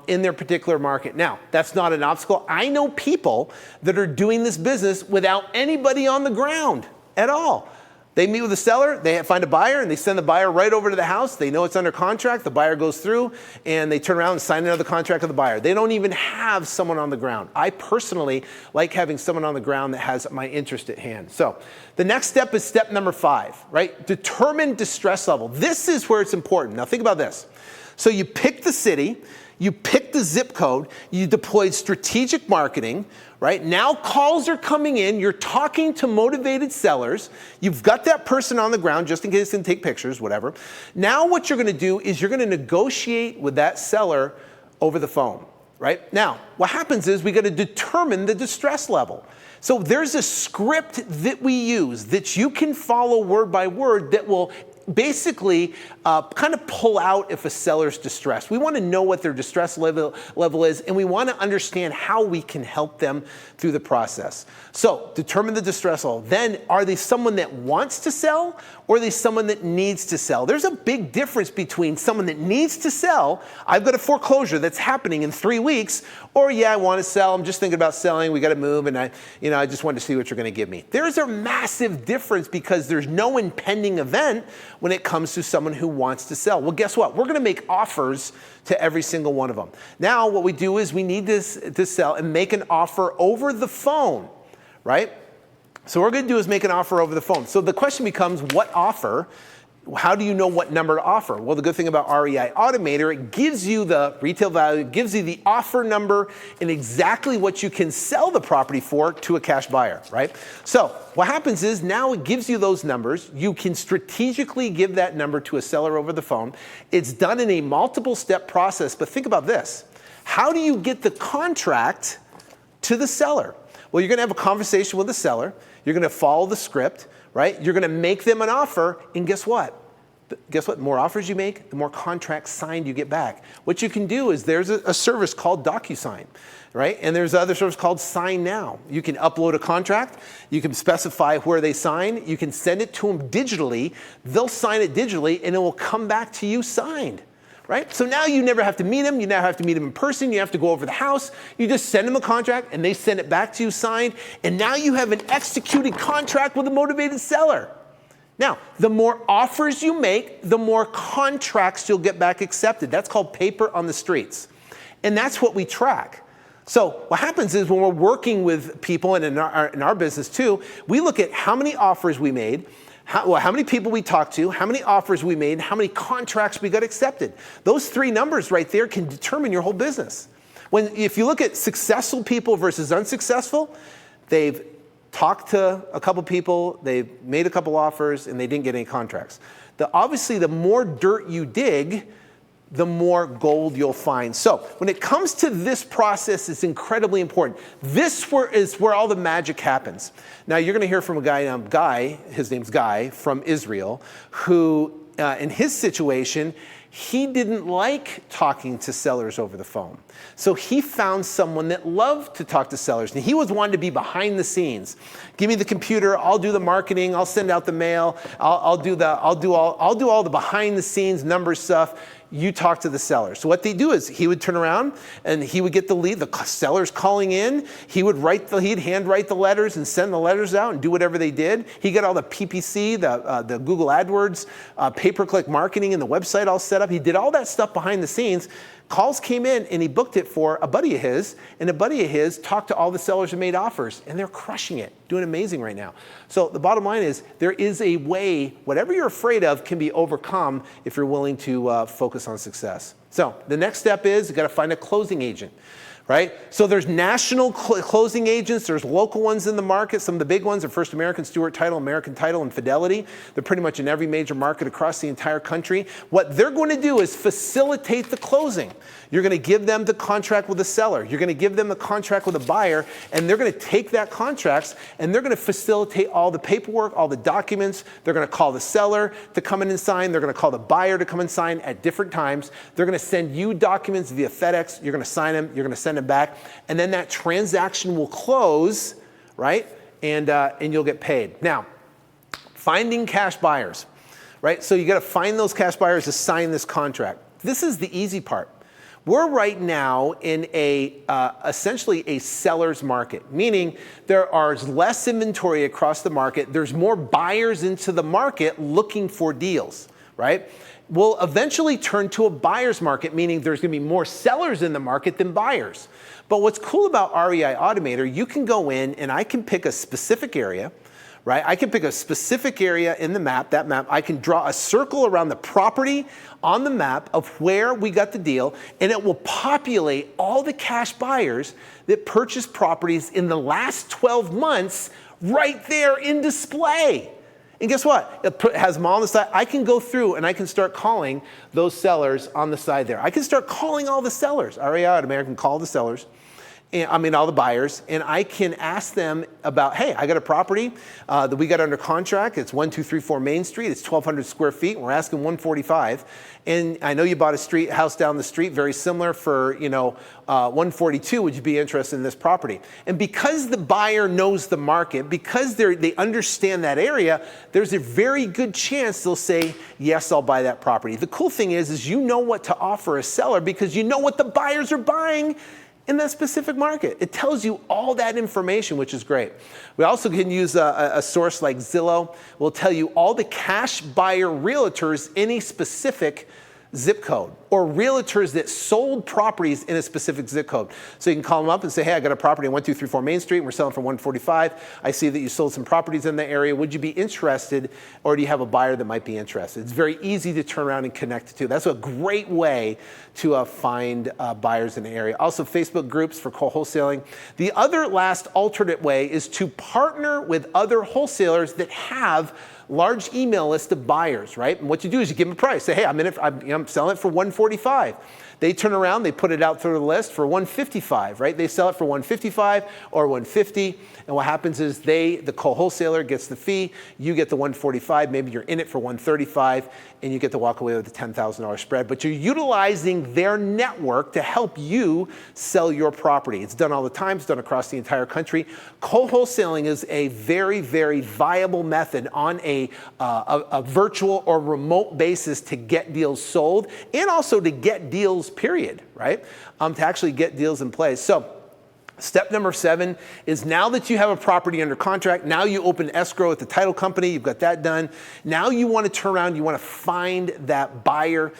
in their particular market. Now, that's not an obstacle. I know people that are doing this business without anybody on the ground at all. They meet with the seller, they find a buyer, and they send the buyer right over to the house. They know it's under contract. The buyer goes through, and they turn around and sign another contract with the buyer. They don't even have someone on the ground. I personally like having someone on the ground that has my interest at hand. So the next step is step number 5, right? Determine distress level. This is where it's important. Now think about this. So you pick the city, you pick the zip code, you deployed strategic marketing, right? Now calls are coming in, you're talking to motivated sellers, you've got that person on the ground just in case they can take pictures, whatever. Now what you're gonna do is you're gonna negotiate with that seller over the phone, right? Now, what happens is we gotta determine the distress level. So there's a script that we use that you can follow word by word that will basically kind of pull out if a seller's distressed. We want to know what their distress level is, and we want to understand how we can help them through the process. So determine the distress level. Then, are they someone that wants to sell, or are they someone that needs to sell? There's a big difference between someone that needs to sell, I've got a foreclosure that's happening in 3 weeks, or yeah, I want to sell, I'm just thinking about selling, we got to move, and I just wanted to see what you're going to give me. There's a massive difference because there's no impending event when it comes to someone who wants to sell. Well, guess what? We're going to make offers to every single one of them. Now, what we do is we need to sell and make an offer over the phone, right? So what we're going to do is make an offer over the phone. So the question becomes, what offer How do you know what number to offer? Well, the good thing about REI Automator, it gives you the retail value, it gives you the offer number and exactly what you can sell the property for to a cash buyer, right? So what happens is now it gives you those numbers. You can strategically give that number to a seller over the phone. It's done in a multiple step process, but think about this. How do you get the contract to the seller? Well, you're gonna have a conversation with the seller. You're gonna follow the script, right? You're gonna make them an offer, and guess what? The more offers you make, the more contracts signed you get back. What you can do is there's a service called DocuSign, right? And there's another service called Sign Now. You can upload a contract, you can specify where they sign, you can send it to them digitally, they'll sign it digitally, and it will come back to you signed. Right? So now you never have to meet them, you never have to meet them in person, you have to go over the house, you just send them a contract and they send it back to you signed, and now you have an executed contract with a motivated seller. Now, the more offers you make, the more contracts you'll get back accepted. That's called paper on the streets. And that's what we track. So what happens is when we're working with people, and in our business too, we look at how many offers we made, how many people we talked to, how many offers we made, how many contracts we got accepted. Those three numbers right there can determine your whole business. If you look at successful people versus unsuccessful, they've talked to a couple people, they've made a couple offers, and they didn't get any contracts. Obviously, the more dirt you dig, the more gold you'll find. So when it comes to this process, it's incredibly important. This is where all the magic happens. Now you're gonna hear from a guy, his name's Guy, from Israel, who in his situation, he didn't like talking to sellers over the phone. So he found someone that loved to talk to sellers, and he was wanting to be behind the scenes. Give me the computer, I'll do the marketing, I'll send out the mail, I'll do all the behind the scenes number stuff. You talk to the seller. So what they do is he would turn around and he would get the lead, the seller's calling in, he'd handwrite the letters and send the letters out and do whatever they did. He got all the PPC, the Google AdWords, pay-per-click marketing and the website all set up. He did all that stuff behind the scenes. Calls came in and he booked it for a buddy of his, and a buddy of his talked to all the sellers and made offers, and they're crushing it, doing amazing right now. So the bottom line is there is a way, whatever you're afraid of can be overcome if you're willing to focus on success. So the next step is you got to find a closing agent. Right? So there's national closing agents, there's local ones in the market. Some of the big ones are First American, Stewart Title, American Title, and Fidelity. They're pretty much in every major market across the entire country. What they're going to do is facilitate the closing. You're going to give them the contract with the seller. You're going to give them the contract with a buyer, and they're going to take that contract and they're going to facilitate all the paperwork, all the documents. They're going to call the seller to come in and sign. They're going to call the buyer to come and sign at different times. They're going to send you documents via FedEx. You're going to sign them. You're going to send them back, and then that transaction will close, right? And you'll get paid. Now, finding cash buyers, right? So you got to find those cash buyers to sign this contract. This is the easy part. We're right now in essentially a seller's market, meaning there are less inventory across the market. There's more buyers into the market looking for deals, right? Will eventually turn to a buyer's market, meaning there's going to be more sellers in the market than buyers. But what's cool about REI Automator, you can go in and I can pick a specific area, right? I can pick a specific area in the map, that map. I can draw a circle around the property on the map of where we got the deal, and it will populate all the cash buyers that purchased properties in the last 12 months right there in display. And guess what? It has them all on the side. I can go through and I can start calling those sellers on the side there. I can start calling all the sellers. REI Automator can call the sellers. All the buyers, and I can ask them about, hey, I got a property that we got under contract. It's 1234 Main Street. It's 1,200 square feet. We're asking 145. And I know you bought a house down the street, very similar for 142. Would you be interested in this property? And because the buyer knows the market, because they understand that area, there's a very good chance they'll say, yes, I'll buy that property. The cool thing is you know what to offer a seller because you know what the buyers are buying in that specific market. It tells you all that information, which is great. We also can use a source like Zillow. We'll tell you all the cash buyer realtors in a specific zip code, or realtors that sold properties in a specific zip code. So you can call them up and say, hey, I got a property on 1234 Main Street, and we're selling for 145. I see that you sold some properties in the area. Would you be interested, or do you have a buyer that might be interested? It's very easy to turn around and connect to. That's a great way to find buyers in the area. Also, Facebook groups for wholesaling. The other last alternate way is to partner with other wholesalers that have large email list of buyers, right? And what you do is you give them a price. Say, hey, I'm selling it for 145. They turn around, they put it out through the list for 155, right? They sell it for 155 or 150, and what happens is the co-wholesaler gets the fee, you get the 145, maybe you're in it for 135, and you get to walk away with a $10,000 spread, but you're utilizing their network to help you sell your property. It's done all the time, it's done across the entire country. Co-wholesaling is a very, very viable method on a virtual or remote basis to get deals sold, and also to get deals period, right? To actually get deals in place. So step number 7 is, now that you have a property under contract, now you open escrow at the title company, you've got that done. Now you want to turn around, you want to find that buyer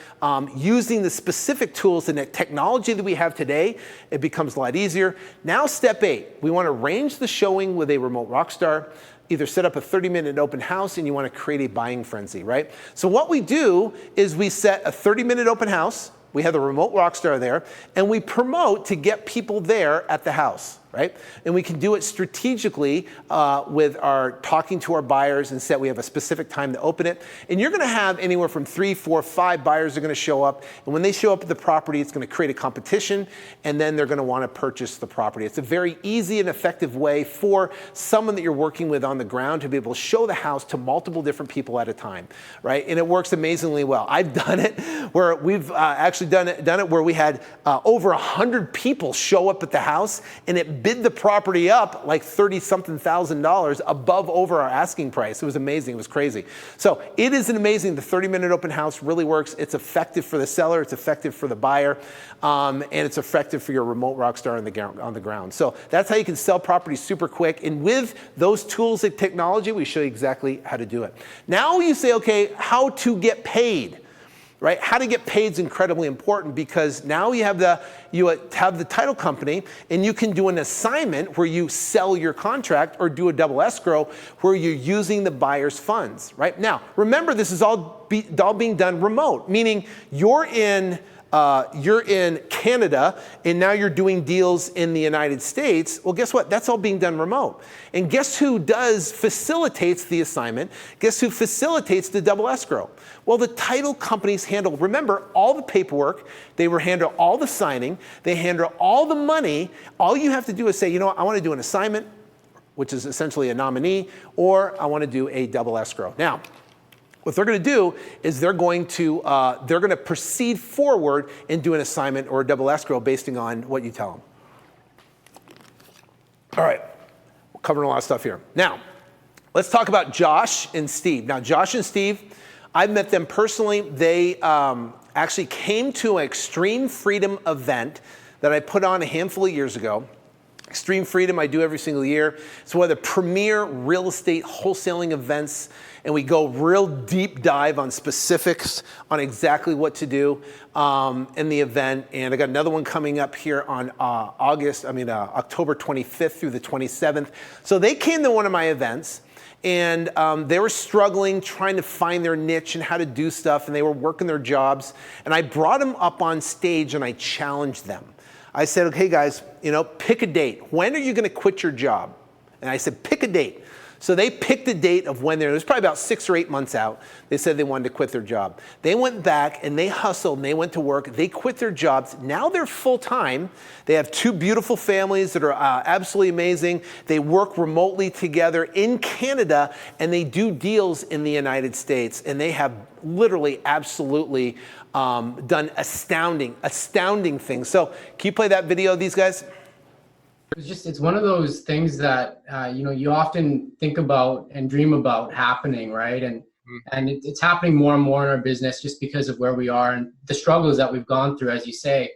using the specific tools and the technology that we have today. It becomes a lot easier. Now step 8, we want to arrange the showing with a remote rockstar. Either set up a 30-minute open house, and you want to create a buying frenzy, right? So what we do is we set a 30-minute open house. We have the remote rockstar there, and we promote to get people there at the house, right? And we can do it strategically with our talking to our buyers and we have a specific time to open it. And you're gonna have anywhere from 3, 4, 5 buyers are gonna show up. And when they show up at the property, it's gonna create a competition, and then they're gonna wanna purchase the property. It's a very easy and effective way for someone that you're working with on the ground to be able to show the house to multiple different people at a time, right? And it works amazingly well. I've done it where we've actually done it where we had over 100 people show up at the house, and it bid the property up like $30-something thousand above over our asking price. It was amazing. It was crazy. So it is amazing. The 30-minute open house really works. It's effective for the seller. It's effective for the buyer. And it's effective for your remote rockstar on the ground. So that's how you can sell properties super quick. And with those tools and technology, we show you exactly how to do it. Now you say, okay, how to get paid. Right? How to get paid is incredibly important, because now you have the title company, and you can do an assignment where you sell your contract, or do a double escrow where you're using the buyer's funds. Right? Now, remember, this is all being done remote, meaning you're in Canada, and now you're doing deals in the United States. Well, guess what? That's all being done remote. And guess who facilitates the assignment? Guess who facilitates the double escrow? Well, the title companies handle, remember, all the paperwork. They handle all the signing. They handle all the money. All you have to do is say, you know what, I want to do an assignment, which is essentially a nominee, or I want to do a double escrow. Now, what they're going to do is they're going to proceed forward and do an assignment or a double escrow based on what you tell them. All right, we're covering a lot of stuff here. Now, let's talk about Josh and Steve. Now, Josh and Steve, I've met them personally. They actually came to an Extreme Freedom event that I put on a handful of years ago. Extreme Freedom, I do every single year. It's one of the premier real estate wholesaling events, and we go real deep dive on specifics on exactly what to do in the event. And I got another one coming up here on October 25th through the 27th. So they came to one of my events, and they were struggling, trying to find their niche and how to do stuff, and they were working their jobs. And I brought them up on stage, and I challenged them. I said, okay, guys, pick a date. When are you going to quit your job? And I said, pick a date. So they picked a date of when it was probably about 6 or 8 months out. They said they wanted to quit their job. They went back and they hustled and they went to work. They quit their jobs. Now they're full-time. They have 2 beautiful families that are absolutely amazing. They work remotely together in Canada, and they do deals in the United States. And they have literally absolutely done astounding things. So can you play that video of these guys? It's one of those things that, you often think about and dream about happening, right? And it's happening more and more in our business just because of where we are and the struggles that we've gone through, as you say.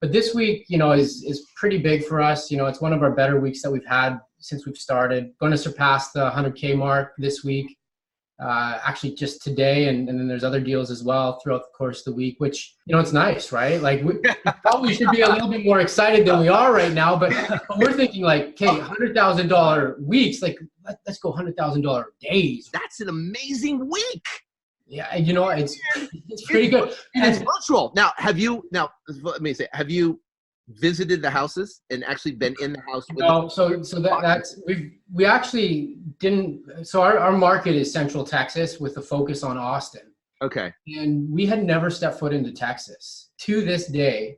But this week, is pretty big for us. It's one of our better weeks that we've had since we've started. Going to surpass the 100K mark this week. actually just today, and then there's other deals as well throughout the course of the week, which, it's nice, right? Like we probably should be a little bit more excited than we are right now, but we're thinking like, okay, $100,000 weeks, like let's go $100,000 days. That's an amazing week. Yeah, it's pretty good. And it's virtual. Now, let me say, have you visited the houses and actually been in the house with No, that's we actually didn't. So our market is Central Texas with a focus on Austin. Okay. And we had never stepped foot into Texas. To this day,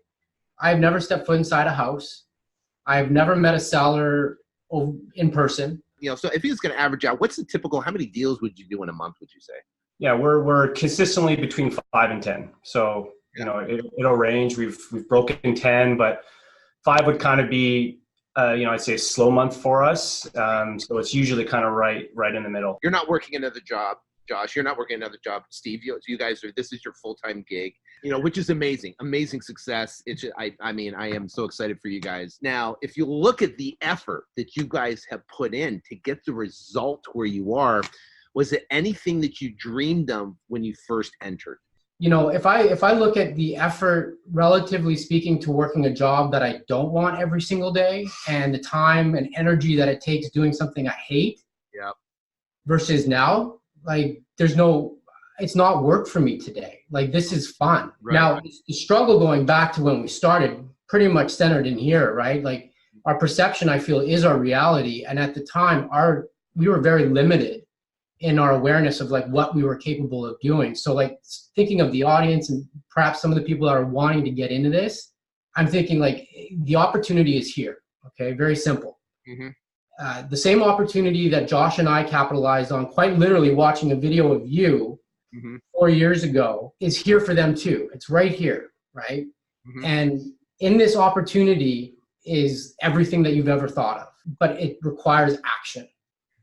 I've never stepped foot inside a house. I've never met a seller in person. So if he was going to average out, what's the typical, how many deals would you do in a month, would you say? Yeah, we're consistently between 5 and 10. So, it'll range. We've broken 10, but 5 would kind of be, I'd say a slow month for us. So it's usually kind of right in the middle. You're not working another job, Josh. You're not working another job, Steve. You guys this is your full-time gig, which is amazing success. I am so excited for you guys. Now, if you look at the effort that you guys have put in to get the result where you are, was it anything that you dreamed of when you first entered? If I look at the effort, relatively speaking, to working a job that I don't want every single day, and the time and energy that it takes doing something I hate, versus now, like it's not work for me today. Like, this is fun. Right. Now, the struggle going back to when we started, pretty much centered in here, right? Like, our perception, I feel, is our reality. And at the time, we were very limited in our awareness of like what we were capable of doing. So like thinking of the audience and perhaps some of the people that are wanting to get into this, I'm thinking like the opportunity is here. Okay, very simple. Mm-hmm. The same opportunity that Josh and I capitalized on, quite literally watching a video of you 4 years ago, is here for them too. It's right here, right? Mm-hmm. And in this opportunity is everything that you've ever thought of, but it requires action.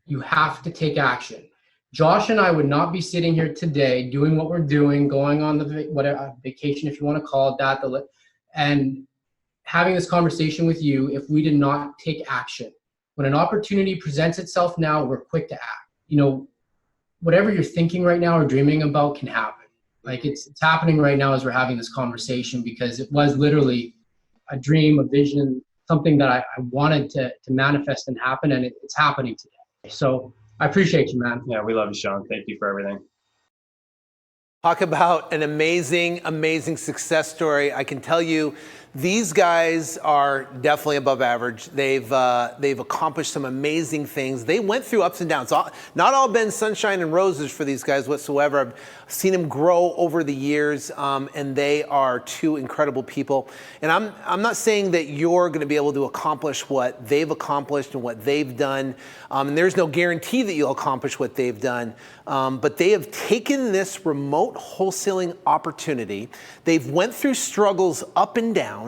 You have to take action. Josh and I would not be sitting here today doing what we're doing, going on the vacation, if you want to call it that, and having this conversation with you if we did not take action. When an opportunity presents itself now, we're quick to act. Whatever you're thinking right now or dreaming about can happen. Like it's happening right now as we're having this conversation, because it was literally a dream, a vision, something that I wanted to manifest and happen, and it's happening today. So I appreciate you, man. Yeah, we love you, Sean. Thank you for everything. Talk about an amazing, amazing success story. I can tell you, these guys are definitely above average. They've accomplished some amazing things. They went through ups and downs. Not all been sunshine and roses for these guys whatsoever. I've seen them grow over the years, and they are two incredible people. And I'm not saying that you're going to be able to accomplish what they've accomplished and what they've done. And there's no guarantee that you'll accomplish what they've done. But they have taken this remote wholesaling opportunity. They've went through struggles up and down,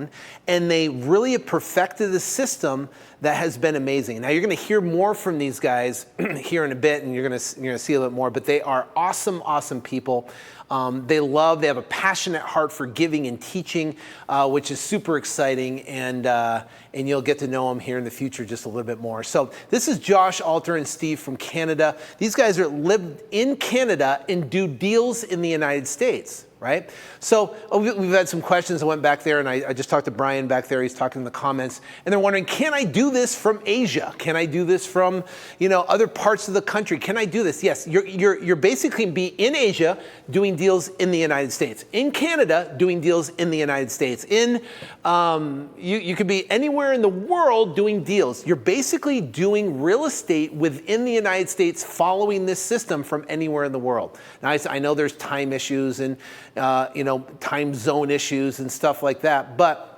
and they really have perfected the system that has been amazing. Now you're going to hear more from these guys here in a bit, and you're going to see a little bit more, but they are awesome, awesome people. They have a passionate heart for giving and teaching, which is super exciting, and you'll get to know them here in the future just a little bit more. So this is Josh Alter and Steve from Canada. These guys live in Canada and do deals in the United States. Right? So we've had some questions. I went back there and I just talked to Brian back there. He's talking in the comments, and they're wondering, can I do this from Asia? Can I do this from, other parts of the country? Can I do this? Yes, you're basically be in Asia doing deals in the United States. In Canada, doing deals in the United States. You could be anywhere in the world doing deals. You're basically doing real estate within the United States, following this system from anywhere in the world. Now, I know there's time issues and time zone issues and stuff like that. But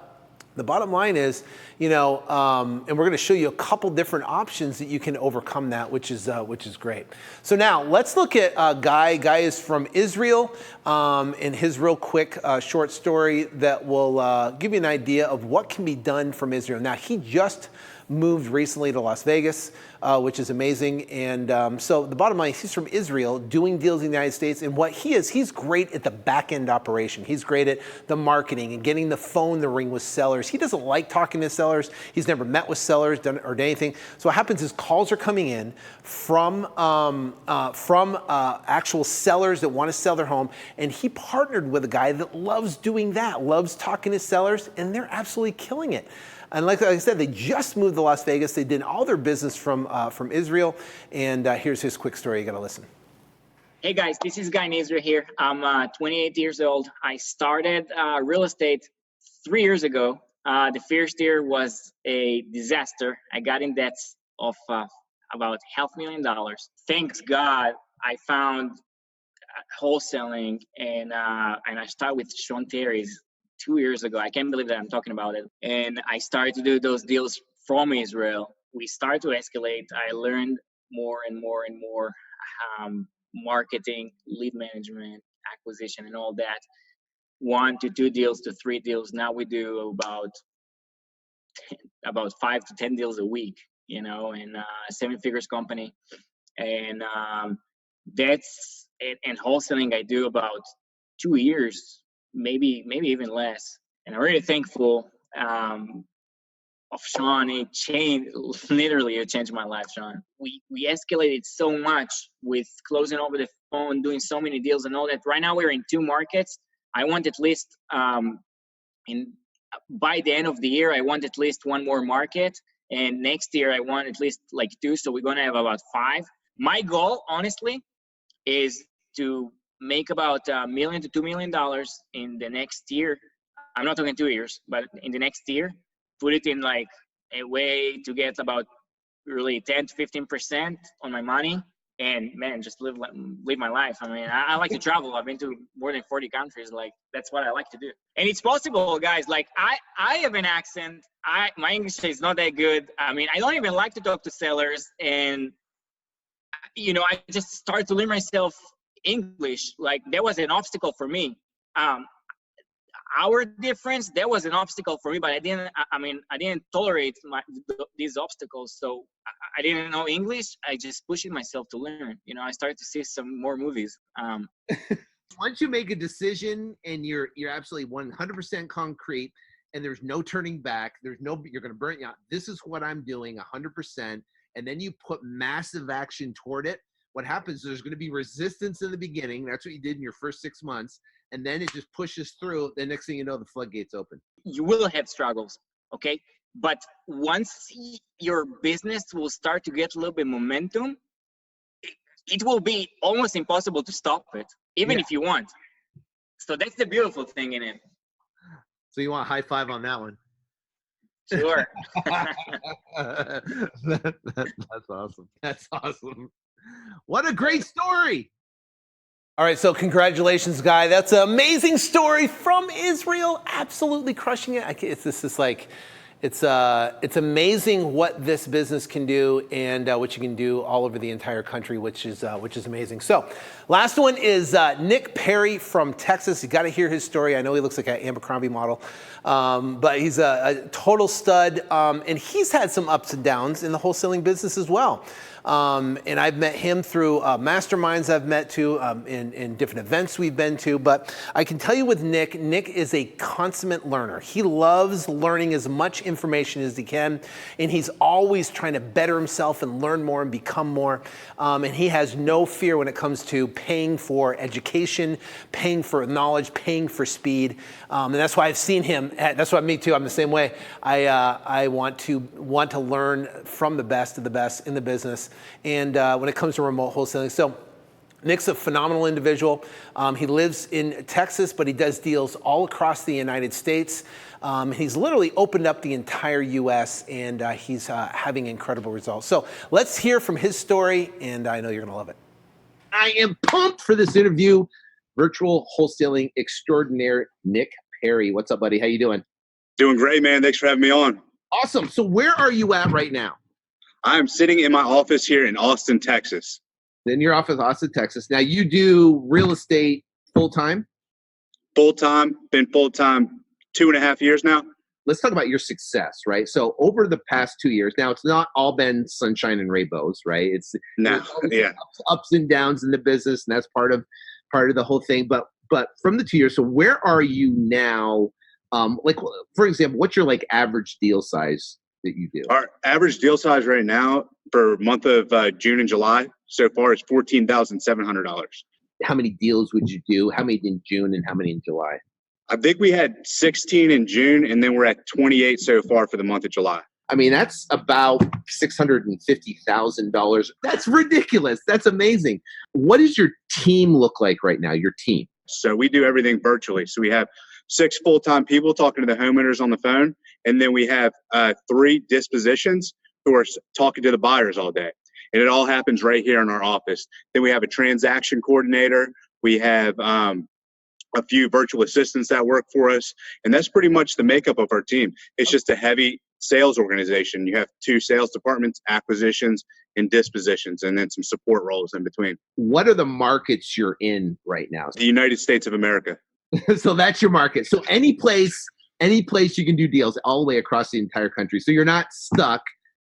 the bottom line is, and we're going to show you a couple different options that you can overcome that, which is great. So now let's look at Guy. Guy is from Israel, and his real quick short story that will give you an idea of what can be done from Israel. Now he just moved recently to Las Vegas, which is amazing. And so the bottom line, he's from Israel, doing deals in the United States. And what he is, he's great at the back end operation. He's great at the marketing and getting the phone to ring with sellers. He doesn't like talking to sellers. He's never met with sellers or done anything. So what happens is calls are coming in from actual sellers that want to sell their home. And he partnered with a guy that loves doing that, loves talking to sellers, and they're absolutely killing it. And like I said, they just moved to Las Vegas. They did all their business from Israel. And here's his quick story. You got to listen. Hey guys, this is Guy Nazar here. I'm 28 years old. I started real estate 3 years ago. The first year was a disaster. I got in debts of about $500,000. Thanks God, I found wholesaling, and I started with Sean Terry's 2 years ago. I can't believe that I'm talking about it. And I started to do those deals from Israel. We started to escalate. I learned more and more and more marketing, lead management, acquisition, and all that. 1 to 2 deals to 3 deals. Now we do about 5 to 10 deals a week, in a 7-figures company. And and wholesaling I do about 2 years, maybe even less. And I'm really thankful of Sean. It changed my life, Sean. We escalated so much with closing over the phone, doing so many deals and all that. Right now we're in 2 markets. I want at least by the end of the year, I want at least 1 more market. And next year I want at least like 2. So we're going to have about 5. My goal, honestly, is to make about $1 million to $2 million in the next year. I'm not talking 2 years, but in the next year, put it in like a way to get about really 10 to 15% on my money. And man, just live my life. I mean, I like to travel. I've been to more than 40 countries. Like, that's what I like to do. And it's possible, guys. Like, I have an accent. My English is not that good. I mean, I don't even like to talk to sellers. And, I just started to learn myself English. Like, that was an obstacle for me. Our difference, that was an obstacle for me, but I didn't tolerate these obstacles. So I didn't know English. I just pushed myself to learn. I started to see some more movies. Once you make a decision and you're absolutely 100% concrete and there's no turning back, you're going to burn out. This is what I'm doing 100%. And then you put massive action toward it. What happens is there's going to be resistance in the beginning. That's what you did in your first 6 months. And then it just pushes through. The next thing you know, the floodgates open. You will have struggles, okay? But once your business will start to get a little bit momentum, it will be almost impossible to stop it, even if you want. So that's the beautiful thing in it. So you want a high five on that one? Sure. That's awesome. That's awesome. What a great story. All right, so congratulations, Guy. That's an amazing story from Israel. Absolutely crushing it. It's amazing what this business can do and what you can do all over the entire country, which is amazing. So, last one is Nick Perry from Texas. You got to hear his story. I know he looks like an Abercrombie model, but he's a total stud, and he's had some ups and downs in the wholesaling business as well. And I've met him through masterminds I've met to in different events we've been to. But I can tell you with Nick is a consummate learner. He loves learning as much information as he can, and he's always trying to better himself and learn more and become more. And he has no fear when it comes to paying for education, paying for knowledge, paying for speed. And that's why I've seen him. That's why me too. I'm the same way. I want to learn from the best of the best in the business. And when it comes to remote wholesaling. So Nick's a phenomenal individual. He lives in Texas, but he does deals all across the United States. He's literally opened up the entire U.S., and he's having incredible results. So let's hear from his story, and I know you're going to love it. I am pumped for this interview. Virtual wholesaling extraordinaire Nick Perry. What's up, buddy? How you doing? Doing great, man. Thanks for having me on. Awesome. So where are you at right now? I'm sitting in my office here in Austin, Texas. In your office, Austin, Texas. Now, you do real estate full-time? Full-time. Been full-time 2.5 years now. let's talk about your success, right? So over the past 2 years, now it's not all been sunshine and rainbows, right? It's No, yeah. ups and downs in the business, and that's part of the whole thing. But from the 2 years, so where are you now? Like, for example, what's your like average deal size that you do? Our average deal size right now for month of June and July so far is $14,700. How many deals would you do? How many in June and how many in July? I think we had 16 in June, and then we're at 28 so far for the month of July. I mean, that's about $650,000. That's ridiculous. That's amazing. What does your team look like right now? Your team? So we do everything virtually. So we have 6 full-time people talking to the homeowners on the phone, and then we have 3 dispositions who are talking to the buyers all day. And it all happens right here in our office. Then we have a transaction coordinator. We have a few virtual assistants that work for us. And that's pretty much the makeup of our team. It's just a heavy sales organization. You have 2 sales departments, acquisitions and dispositions, and then some support roles in between. What are the markets you're in right now? The United States of America. So that's your market. So any place you can do deals all the way across the entire country. So you're not stuck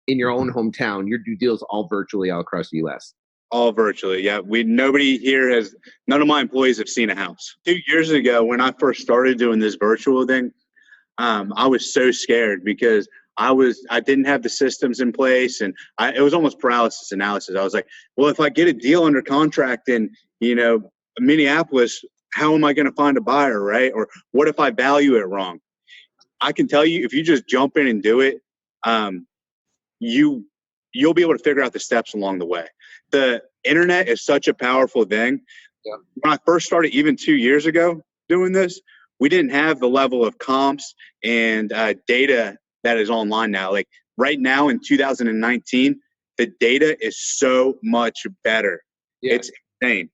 in your own hometown. You do deals all virtually all across the U.S. All virtually, yeah. None of my employees have seen a house. 2 years ago, when I first started doing this virtual thing, I was so scared because I didn't have the systems in place, and it was almost paralysis analysis. I was like, well, if I get a deal under contract in, Minneapolis, how am I going to find a buyer, right? Or what if I value it wrong? I can tell you, if you just jump in and do it, you'll be able to figure out the steps along the way. The internet is such a powerful thing. Yeah. When I first started, even 2 years ago doing this, we didn't have the level of comps and data that is online now. Like right now in 2019, the data is so much better. Yeah. It's insane,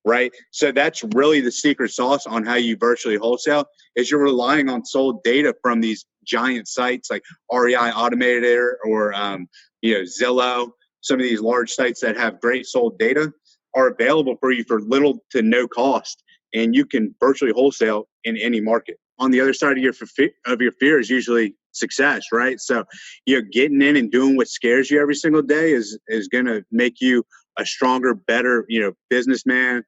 right? So that's really the secret sauce on how you virtually wholesale is you're relying on sold data from these giant sites like REI Automator or Zillow. Some of these large sites that have great sold data are available for you for little to no cost, and you can virtually wholesale in any market. On the other side of your fear is usually success, right? So getting in and doing what scares you every single day is going to make you a stronger, better, businessman,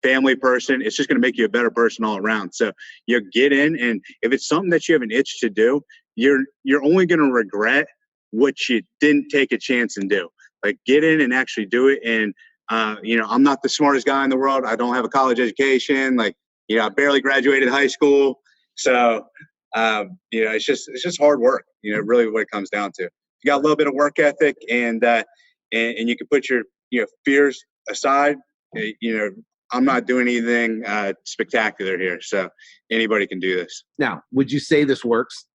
family person. It's just going to make you a better person all around. So get in, and if it's something that you have an itch to do, you're only going to regret what you didn't take a chance and do. Like get in and actually do it. And I'm not the smartest guy in the world. I don't have a college education. Like I barely graduated high school. So it's just hard work. Really what it comes down to. You got a little bit of work ethic, and you can put your fears aside. I'm not doing anything spectacular here, so anybody can do this. Now, would you say this works?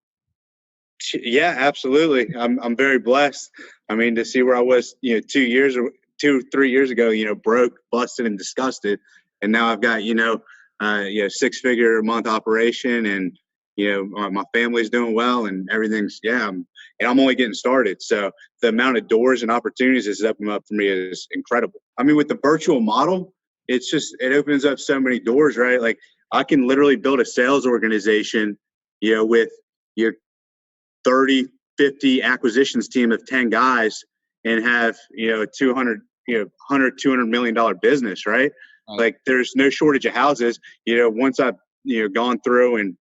Yeah, absolutely. I'm very blessed. I mean, to see where I was, 2 or 3 years ago, broke, busted, and disgusted, and now I've got 6-figure a month operation, and my family's doing well, and everything's and I'm only getting started. So the amount of doors and opportunities that's opened up for me is incredible. I mean, with the virtual model, it opens up so many doors, right? Like I can literally build a sales organization, with your 30, 50 acquisitions team of 10 guys and have, a $200 million business, right? Like there's no shortage of houses. Once I've, gone through and,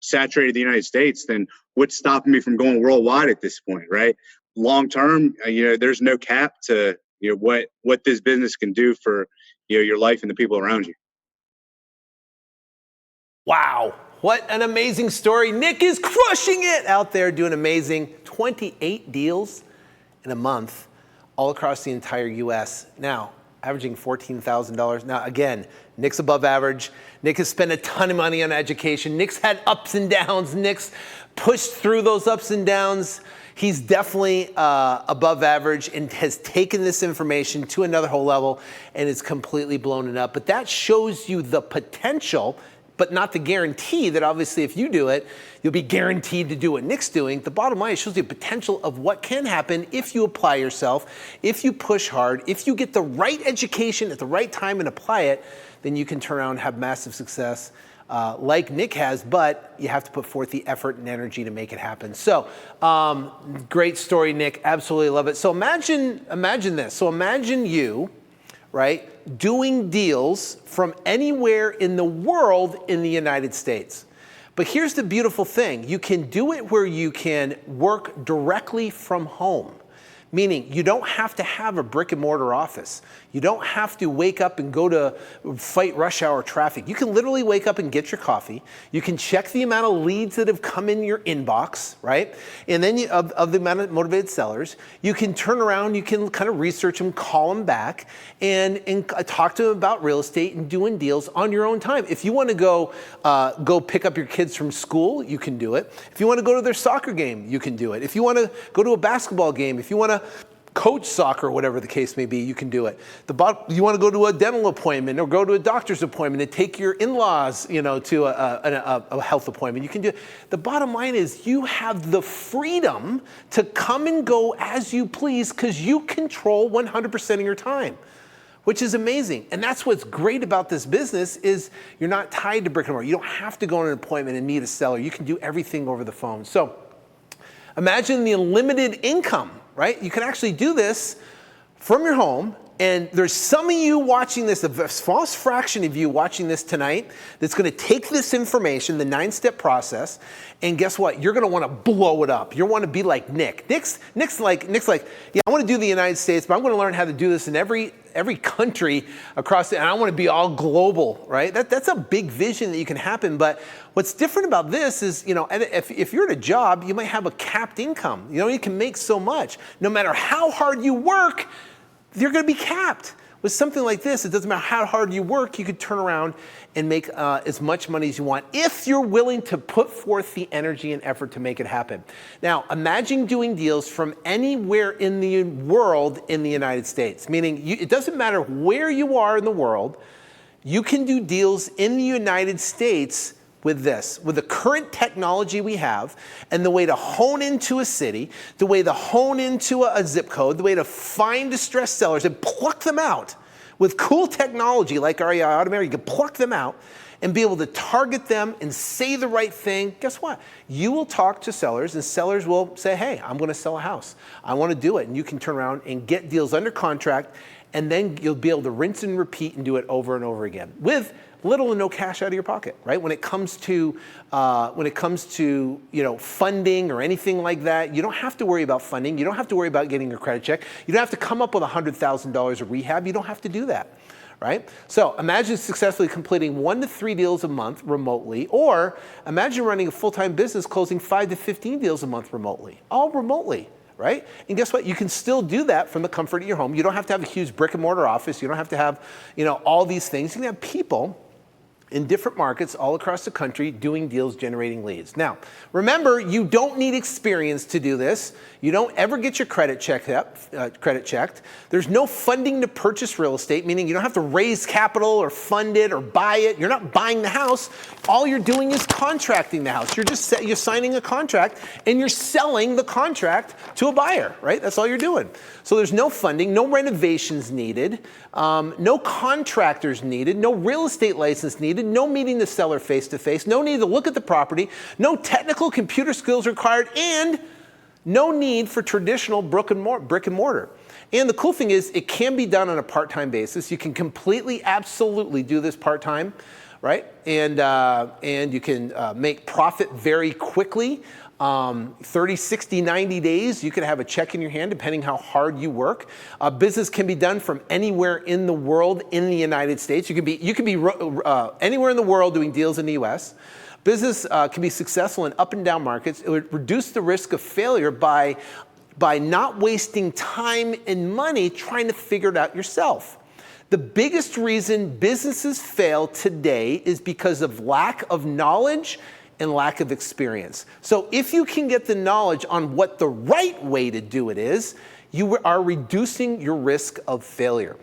saturated the United States, then what's stopping me from going worldwide at this point, right? Long term, there's no cap to, what this business can do for, your life and the people around you. Wow. What an amazing story. Nick is crushing it out there, doing amazing. 28 deals in a month all across the entire U.S. Now, averaging $14,000. Now, again, Nick's above average. Nick has spent a ton of money on education. Nick's had ups and downs. Nick's pushed through those ups and downs. He's definitely above average and has taken this information to another whole level and has completely blown it up. But that shows you the potential, but not the guarantee that obviously if you do it, you'll be guaranteed to do what Nick's doing. The bottom line, it shows you the potential of what can happen if you apply yourself, if you push hard, if you get the right education at the right time and apply it, then you can turn around and have massive success. like Nick has, but you have to put forth the effort and energy to make it happen. So great story, Nick. Absolutely love it. So imagine this. So imagine you, right, doing deals from anywhere in the world in the United States. But here's the beautiful thing. You can do it where you can work directly from home. Meaning you don't have to have a brick and mortar office. You don't have to wake up and go to fight rush hour traffic. You can literally wake up and get your coffee. You can check the amount of leads that have come in your inbox, right? And then of the amount of motivated sellers, you can turn around, you can kind of research them, call them back, and talk to them about real estate and doing deals on your own time. If you want to go pick up your kids from school, you can do it. If you want to go to their soccer game, you can do it. If you want to go to a basketball game, if you want to coach soccer, or whatever the case may be, you can do it. You want to go to a dental appointment or go to a doctor's appointment and take your in-laws, to a health appointment. You can do it. The bottom line is you have the freedom to come and go as you please because you control 100% of your time, which is amazing. And that's what's great about this business is you're not tied to brick and mortar. You don't have to go on an appointment and meet a seller. You can do everything over the phone. So imagine the unlimited income. Right? You can actually do this from your home, and there's some of you watching this, a small fraction of you watching this tonight that's going to take this information, the 9-step process, and guess what? You're going to want to blow it up. You want to be like Nick. Nick's like, yeah, I want to do the United States, but I'm going to learn how to do this in every country across and I want to be all global, right? That's a big vision that you can happen. But what's different about this is, if you're at a job, you might have a capped income. You can make so much. No matter how hard you work, you're going to be capped. With something like this, it doesn't matter how hard you work, you could turn around and make as much money as you want if you're willing to put forth the energy and effort to make it happen. Now, imagine doing deals from anywhere in the world in the United States, meaning it doesn't matter where you are in the world, you can do deals in the United States with the current technology we have and the way to hone into a city, the way to hone into a zip code, the way to find distressed sellers and pluck them out with cool technology like REI Automator, you can pluck them out and be able to target them and say the right thing. Guess what? You will talk to sellers and sellers will say, hey, I'm going to sell a house. I want to do it. And you can turn around and get deals under contract, and then you'll be able to rinse and repeat and do it over and over again with little or no cash out of your pocket, right? When it comes to funding or anything like that, you don't have to worry about funding. You don't have to worry about getting your credit check. You don't have to come up with $100,000 of rehab. You don't have to do that, right? So imagine successfully completing 1 to 3 deals a month remotely, or imagine running a full-time business closing 5 to 15 deals a month remotely, all remotely. Right? And guess what? You can still do that from the comfort of your home. You don't have to have a huge brick and mortar office. You don't have to have, all these things. You can have people in different markets all across the country doing deals, generating leads. Now, remember, you don't need experience to do this. You don't ever get your credit checked. There's no funding to purchase real estate, meaning you don't have to raise capital or fund it or buy it. You're not buying the house. All you're doing is contracting the house. You're signing a contract and you're selling the contract to a buyer, right? That's all you're doing. So there's no funding, no renovations needed, no contractors needed, no real estate license needed, no meeting the seller face-to-face, no need to look at the property, no technical computer skills required, and no need for traditional brick and mortar. And the cool thing is it can be done on a part-time basis. You can absolutely do this part-time, right? And you can make profit very quickly. 30, 60, 90 days, you could have a check in your hand depending how hard you work. Business can be done from anywhere in the world in the United States. You can be anywhere in the world doing deals in the US. Business can be successful in up and down markets. It would reduce the risk of failure by not wasting time and money trying to figure it out yourself. The biggest reason businesses fail today is because of lack of knowledge and lack of experience. So if you can get the knowledge on what the right way to do it is, you are reducing your risk of failure.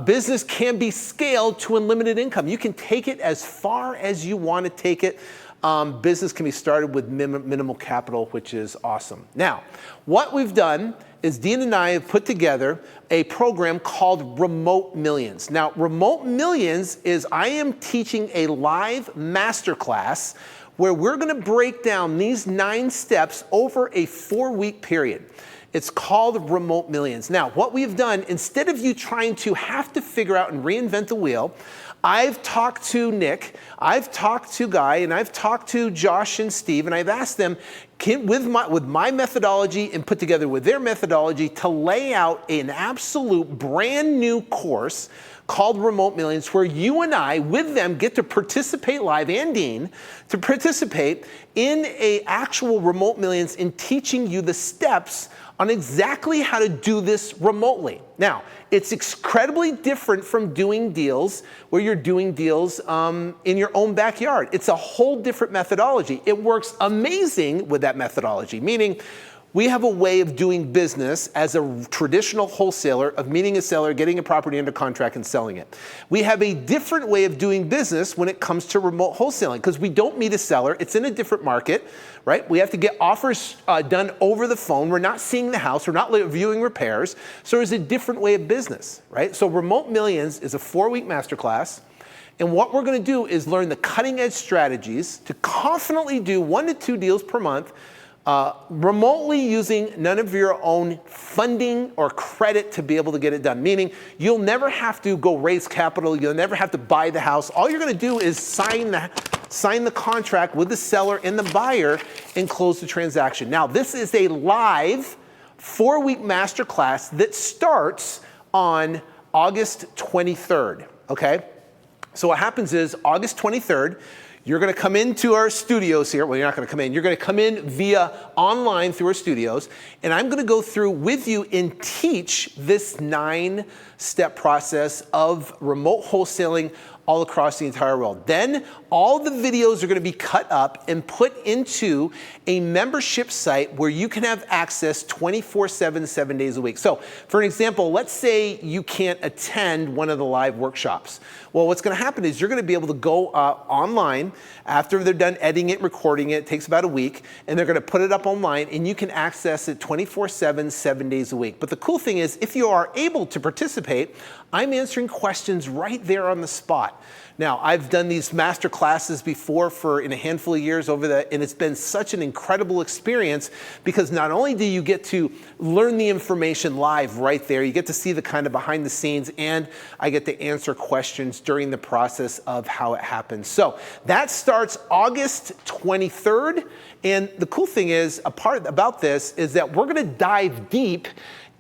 Business can be scaled to unlimited income. You can take it as far as you want to take it. Business can be started with minimal capital, which is awesome. Now, what we've done is Dean and I have put together a program called Remote Millions. Now, Remote Millions is I am teaching a live masterclass where we're going to break down these 9 steps over a 4-week period. It's called Remote Millions. Now, what we've done, instead of you trying to have to figure out and reinvent the wheel, I've talked to Nick, I've talked to Guy, and I've talked to Josh and Steve, and I've asked them, with my methodology and put together with their methodology, to lay out an absolute brand new course called Remote Millions, where you and I, with them, get to participate live, and Dean, to participate in a actual Remote Millions in teaching you the steps on exactly how to do this remotely. Now, it's incredibly different from doing deals where you're doing deals in your own backyard. It's a whole different methodology. It works amazing with that methodology, meaning we have a way of doing business as a traditional wholesaler of meeting a seller, getting a property under contract and selling it. We have a different way of doing business when it comes to remote wholesaling because we don't meet a seller. It's in a different market, right? We have to get offers done over the phone. We're not seeing the house. We're not viewing repairs. So there's a different way of business, right? So Remote Millions is a 4-week masterclass. And what we're going to do is learn the cutting edge strategies to confidently do 1 to 2 deals per month remotely using none of your own funding or credit to be able to get it done. Meaning you'll never have to go raise capital. You'll never have to buy the house. All you're going to do is sign the contract with the seller and the buyer and close the transaction. Now, this is a live 4-week masterclass that starts on August 23rd, okay? So what happens is August 23rd, you're going to come into our studios here. Well, you're not going to come in. You're going to come in via online through our studios. And I'm going to go through with you and teach this 9-step process of remote wholesaling all across the entire world. Then all the videos are going to be cut up and put into a membership site where you can have access 24/7, 7 days a week. So for an example, let's say you can't attend one of the live workshops. Well, what's going to happen is you're going to be able to go online after they're done editing it, recording it. It takes about a week, and they're going to put it up online, and you can access it 24/7, 7 days a week. But the cool thing is, if you are able to participate, I'm answering questions right there on the spot. Now, I've done these master classes before in a handful of years and it's been such an incredible experience because not only do you get to learn the information live right there, you get to see the kind of behind the scenes, and I get to answer questions during the process of how it happens. So that starts August 23rd. And the cool thing is, a part about this is that we're going to dive deep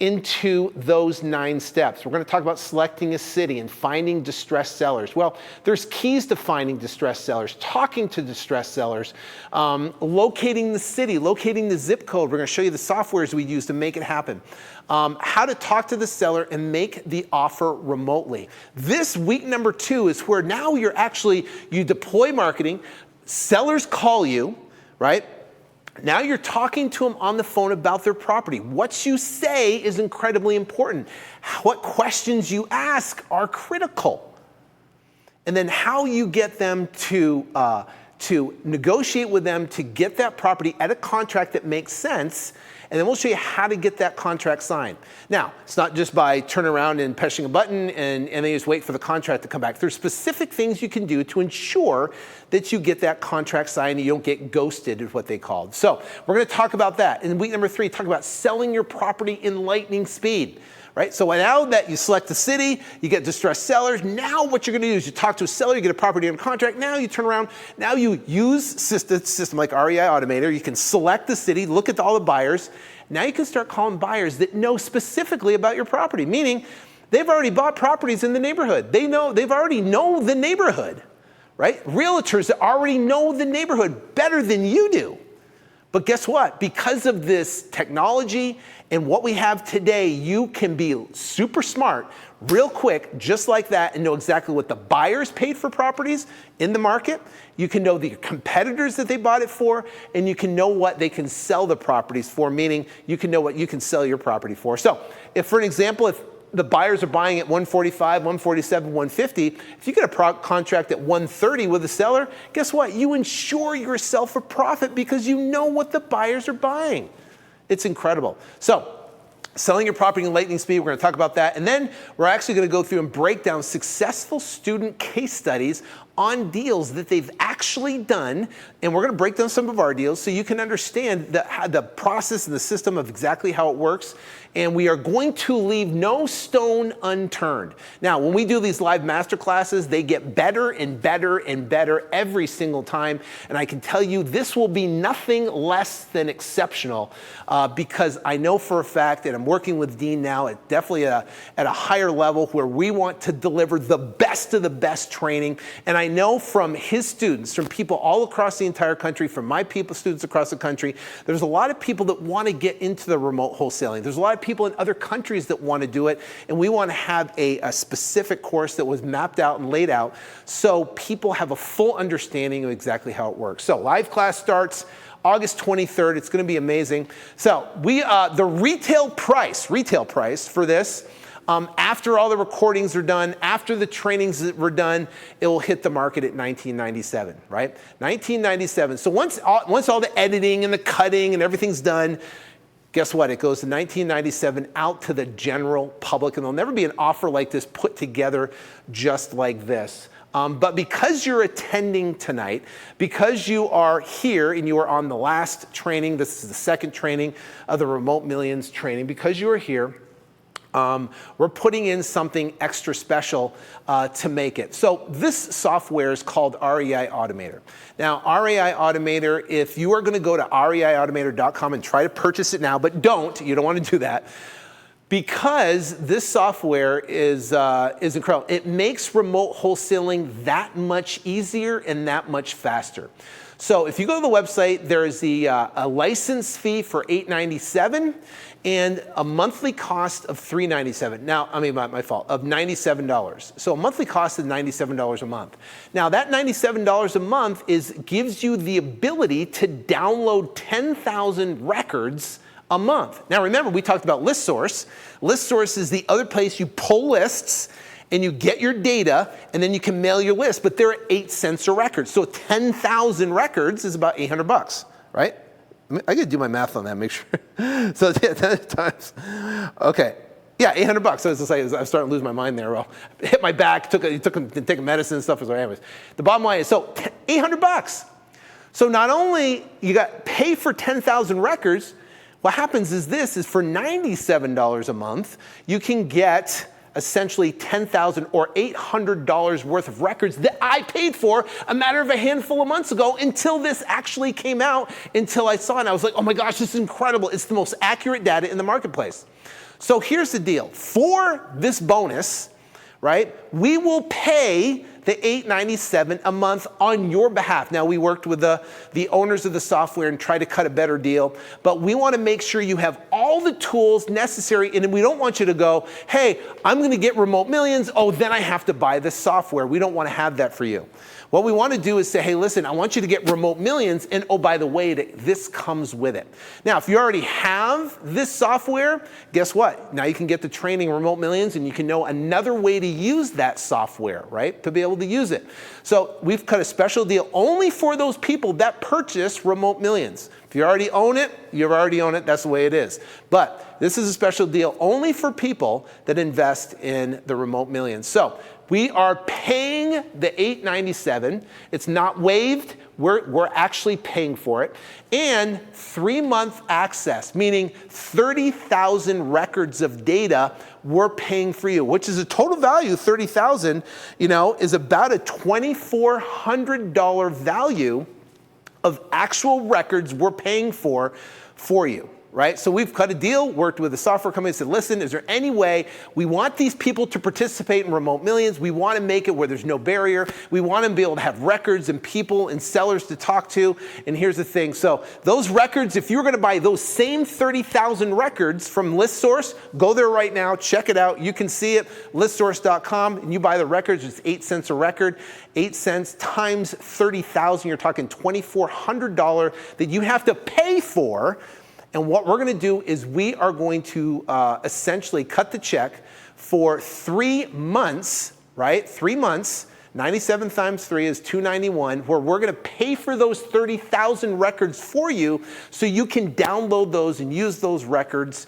into those 9 steps. We're going to talk about selecting a city and finding distressed sellers. Well, there's keys to finding distressed sellers, talking to distressed sellers, locating the city, locating the zip code. We're going to show you the softwares we use to make it happen. How to talk to the seller and make the offer remotely. This week number 2 is where now you deploy marketing, sellers call you, right? Now you're talking to them on the phone about their property. What you say is incredibly important. What questions you ask are critical. And then how you get them to negotiate with them to get that property at a contract that makes sense. And then we'll show you how to get that contract signed. Now, it's not just by turning around and pushing a button and then you just wait for the contract to come back. There's specific things you can do to ensure that you get that contract signed and you don't get ghosted, is what they called. So we're going to talk about that. In week number 3, talk about selling your property in lightning speed. Right? So now that you select the city, you get distressed sellers. Now what you're going to do is you talk to a seller, you get a property under contract. Now you turn around. Now you use system like REI Automator. You can select the city, look at all the buyers. Now you can start calling buyers that know specifically about your property, meaning they've already bought properties in the neighborhood. They've already know the neighborhood, right? Realtors that already know the neighborhood better than you do. But guess what? Because of this technology and what we have today, you can be super smart real quick, just like that, and know exactly what the buyers paid for properties in the market. You can know the competitors that they bought it for, and you can know what they can sell the properties for, meaning you can know what you can sell your property for. So if, for an example, if the buyers are buying at 145, 147, 150. If you get a contract at 130 with the seller, guess what? You insure yourself a profit because you know what the buyers are buying. It's incredible. So selling your property in lightning speed. We're going to talk about that. And then we're actually going to go through and break down successful student case studies on deals that they've actually done. And we're going to break down some of our deals so you can understand the process and the system of exactly how it works. And we are going to leave no stone unturned. Now, when we do these live masterclasses, they get better and better and better every single time. And I can tell you this will be nothing less than exceptional because I know for a fact, and I'm working with Dean now at definitely at a higher level where we want to deliver the best of the best training. And I know from his students, from people all across the entire country, from my students across the country, there's a lot of people that want to get into the remote wholesaling. There's a lot of people in other countries that want to do it, and we want to have a specific course that was mapped out and laid out so people have a full understanding of exactly how it works. So live class starts August 23rd. It's going to be amazing. So the retail price for this, after all the recordings are done, after the trainings were done, it will hit the market at $19.97, right? $19.97. So once all the editing and the cutting and everything's done, guess what? It goes to $19.97 out to the general public, and there'll never be an offer like this put together just like this. But because you're attending tonight, because you are here and you are on the last training, this is the second training of the Remote Millions training, because you are here, we're putting in something extra special to make it. So this software is called REI Automator. Now, REI Automator, if you are going to go to reiautomator.com and try to purchase it now, but you don't want to do that, because this software is incredible. It makes remote wholesaling that much easier and that much faster. So if you go to the website, there is a license fee for $8.97 and a monthly cost of $3.97. Now, I mean, my fault, of $97. So a monthly cost is $97 a month. Now that $97 a month gives you the ability to download 10,000 records a month. Now remember, we talked about ListSource. ListSource is the other place you pull lists and you get your data, and then you can mail your list, but they're 8 cents a record. So 10,000 records is about $800, right? I gotta do my math on that, make sure. So yeah, 10 times, okay. Yeah, $800. So I was starting to lose my mind there. Well, hit my back, took a medicine and stuff. So anyways, the bottom line is, so $800. So not only you got pay for 10,000 records, what happens is for $97 a month, you can get essentially 10,000 or $800 worth of records that I paid for a matter of a handful of months ago until this actually came out, until I saw it. And I was like, oh my gosh, this is incredible. It's the most accurate data in the marketplace. So here's the deal. For this bonus, right, we will pay the $8.97 a month on your behalf. Now, we worked with the owners of the software and tried to cut a better deal, but we want to make sure you have all the tools necessary, and we don't want you to go, hey, I'm going to get Remote Millions, oh, then I have to buy this software. We don't want to have that for you. What we want to do is say, hey, listen, I want you to get Remote Millions, and oh, by the way, this comes with it. Now, if you already have this software, guess what? Now you can get the training Remote Millions, and you can know another way to use that software, right, to be able to use it. So we've cut a special deal only for those people that purchase Remote Millions. If you already own it, you already own it. That's the way it is. But this is a special deal only for people that invest in the Remote Millions. So we are paying the $8.97. It's not waived. We're actually paying for it. And 3-month access, meaning 30,000 records of data we're paying for you, which is a total value, 30,000, is about a $2,400 value of actual records we're paying for you. Right? So we've cut a deal, worked with a software company, said, listen, is there any way we want these people to participate in Remote Millions? We want to make it where there's no barrier. We want them to be able to have records and people and sellers to talk to. And here's the thing. So those records, if you're going to buy those same 30,000 records from ListSource, go there right now, check it out. You can see it, listsource.com, and you buy the records. It's 8 cents a record. 8 cents times 30,000, you're talking $2,400 that you have to pay for. And what we're going to do is we are going to essentially cut the check for 3 months, right? 3 months 97 times 3 is 291, where we're going to pay for those 30,000 records for you so you can download those and use those records